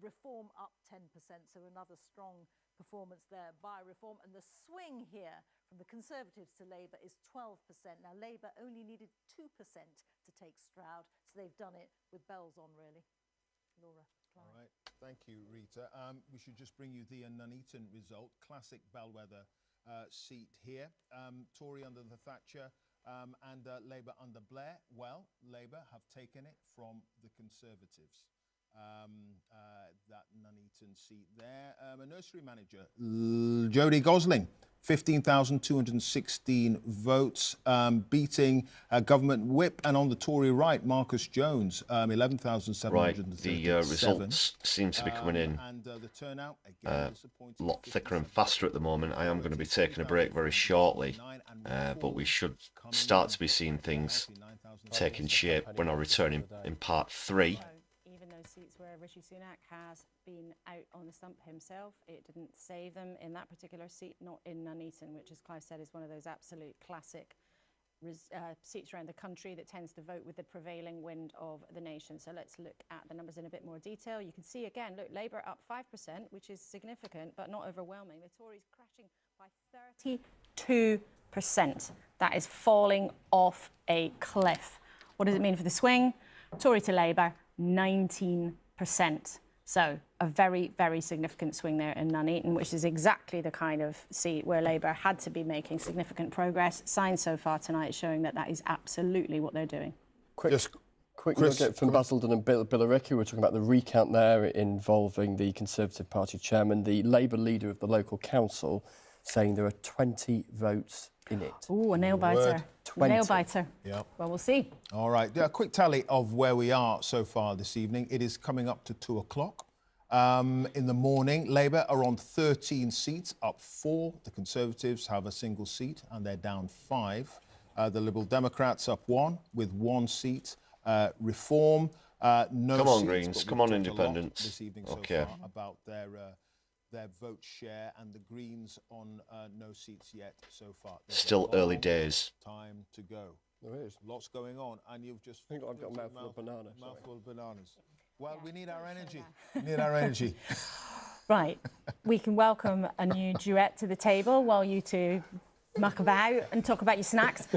Reform up 10%, so another strong performance there by Reform. And the swing here from the Conservatives to Labour is 12%. Now, Labour only needed 2% to take Stroud, so they've done it with bells on, really. Laura. All right, thank you, Rita. We should just bring you the Nuneaton result. Classic bellwether seat here. Tory under the Thatcher and Labour under Blair. Well, Labour have taken it from the Conservatives. That Nuneaton seat there. A nursery manager, Jodie Gosling, 15,216 votes, beating government whip, and on the Tory right, Marcus Jones, 11,737. Right, the results seem to be coming in the turnout, again, a lot thicker and faster at the moment. I am going to be taking a break very shortly, but we should start to be seeing things taking shape when I return in part 3. Seats where Rishi Sunak has been out on the stump himself, it didn't save them in that particular seat, not in Nuneaton, which, as Clive said, is one of those absolute classic seats around the country that tends to vote with the prevailing wind of the nation. So let's look at the numbers in a bit more detail. You can see again, look, Labour up 5%, which is significant but not overwhelming. The Tories crashing by 32%. That is falling off a cliff. What does it mean for the swing? Tory to Labour, 19%. So a very, very significant swing there in Nuneaton, which is exactly the kind of seat where Labour had to be making significant progress. Signs so far tonight showing that that is absolutely what they're doing. Quick nugget from Basildon and Billericay. We're talking about the recount there involving the Conservative Party chairman, the Labour leader of the local council, saying there are 20 votes in it. Ooh, a nail biter. 20. Nail biter. Yeah. Well, we'll see. All right. A quick tally of where we are so far this evening. It is coming up to 2 o'clock. In the morning, Labour are on 13 seats, up 4. The Conservatives have a single seat, and they're down 5. The Liberal Democrats up 1 with 1 seat. Reform, no Come on, seats, Greens. but Come we've on, talked a lot Independents. this evening Okay. so far about their vote share, and the Greens on no seats yet so far. There's Still a early long days. Time to go. There is. Lots going on, and you've just... I think I've got a mouthful of bananas. Mouthful of bananas. Well, we need our energy. We need our energy. Right. We can welcome a new duet to the table while you two muck about and talk about your snacks.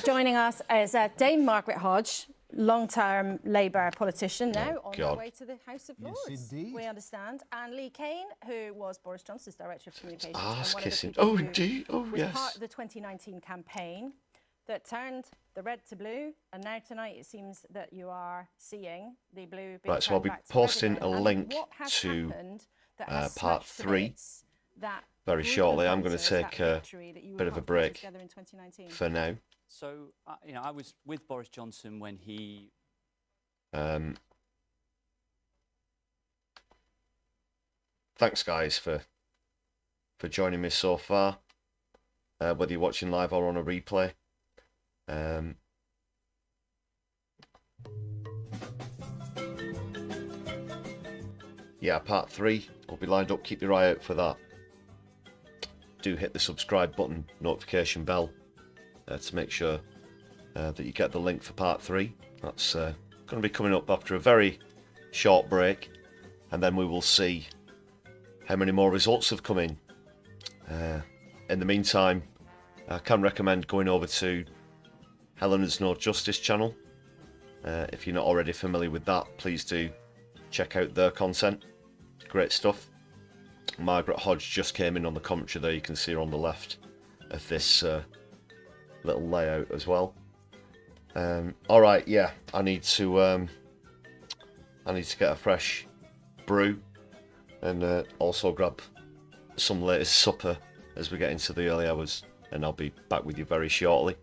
Joining us is Dame Margaret Hodge, long-term Labour politician now on her way to the House of Lords. Yes, indeed. We understand. And Lee Kane, who was Boris Johnson's Director of Communications. Ass and one kissing. of the people Oh, who indeed. Oh, was yes. part of the 2019 campaign that turned the red to blue. And now tonight it seems that you are seeing the blue being Right, so I'll turned be back to red posting again. a And link what has to happened that has part smashed to 3 bits that very group of shortly. I'm going to voters, take that a victory that you bit were of a part putting break together in 2019? for now. So, you know, I was with Boris Johnson when he... Thanks, guys, for joining me so far. Whether you're watching live or on a replay. Yeah, part 3 will be lined up. Keep your eye out for that. Do hit the subscribe button, notification bell, to make sure that you get the link for part 3. That's going to be coming up after a very short break, and then we will see how many more results have come in. In the meantime, I can recommend going over to Helena's No Justice channel. If you're not already familiar with that, please do check out their content. Great stuff. Margaret Hodge just came in on the commentary there. You can see her on the left of this little layout as well. Alright, yeah, I need to get a fresh brew and also grab some latest supper as we get into the early hours, and I'll be back with you very shortly.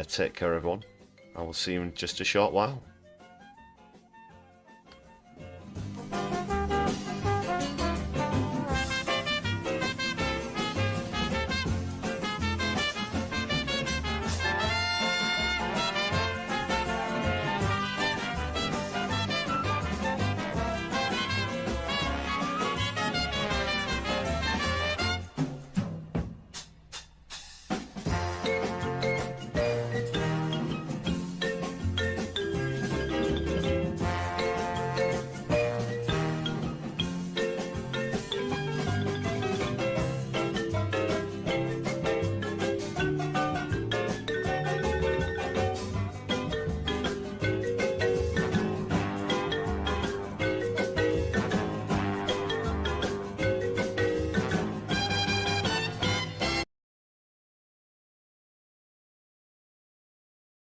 Take care, everyone. I will see you in just a short while.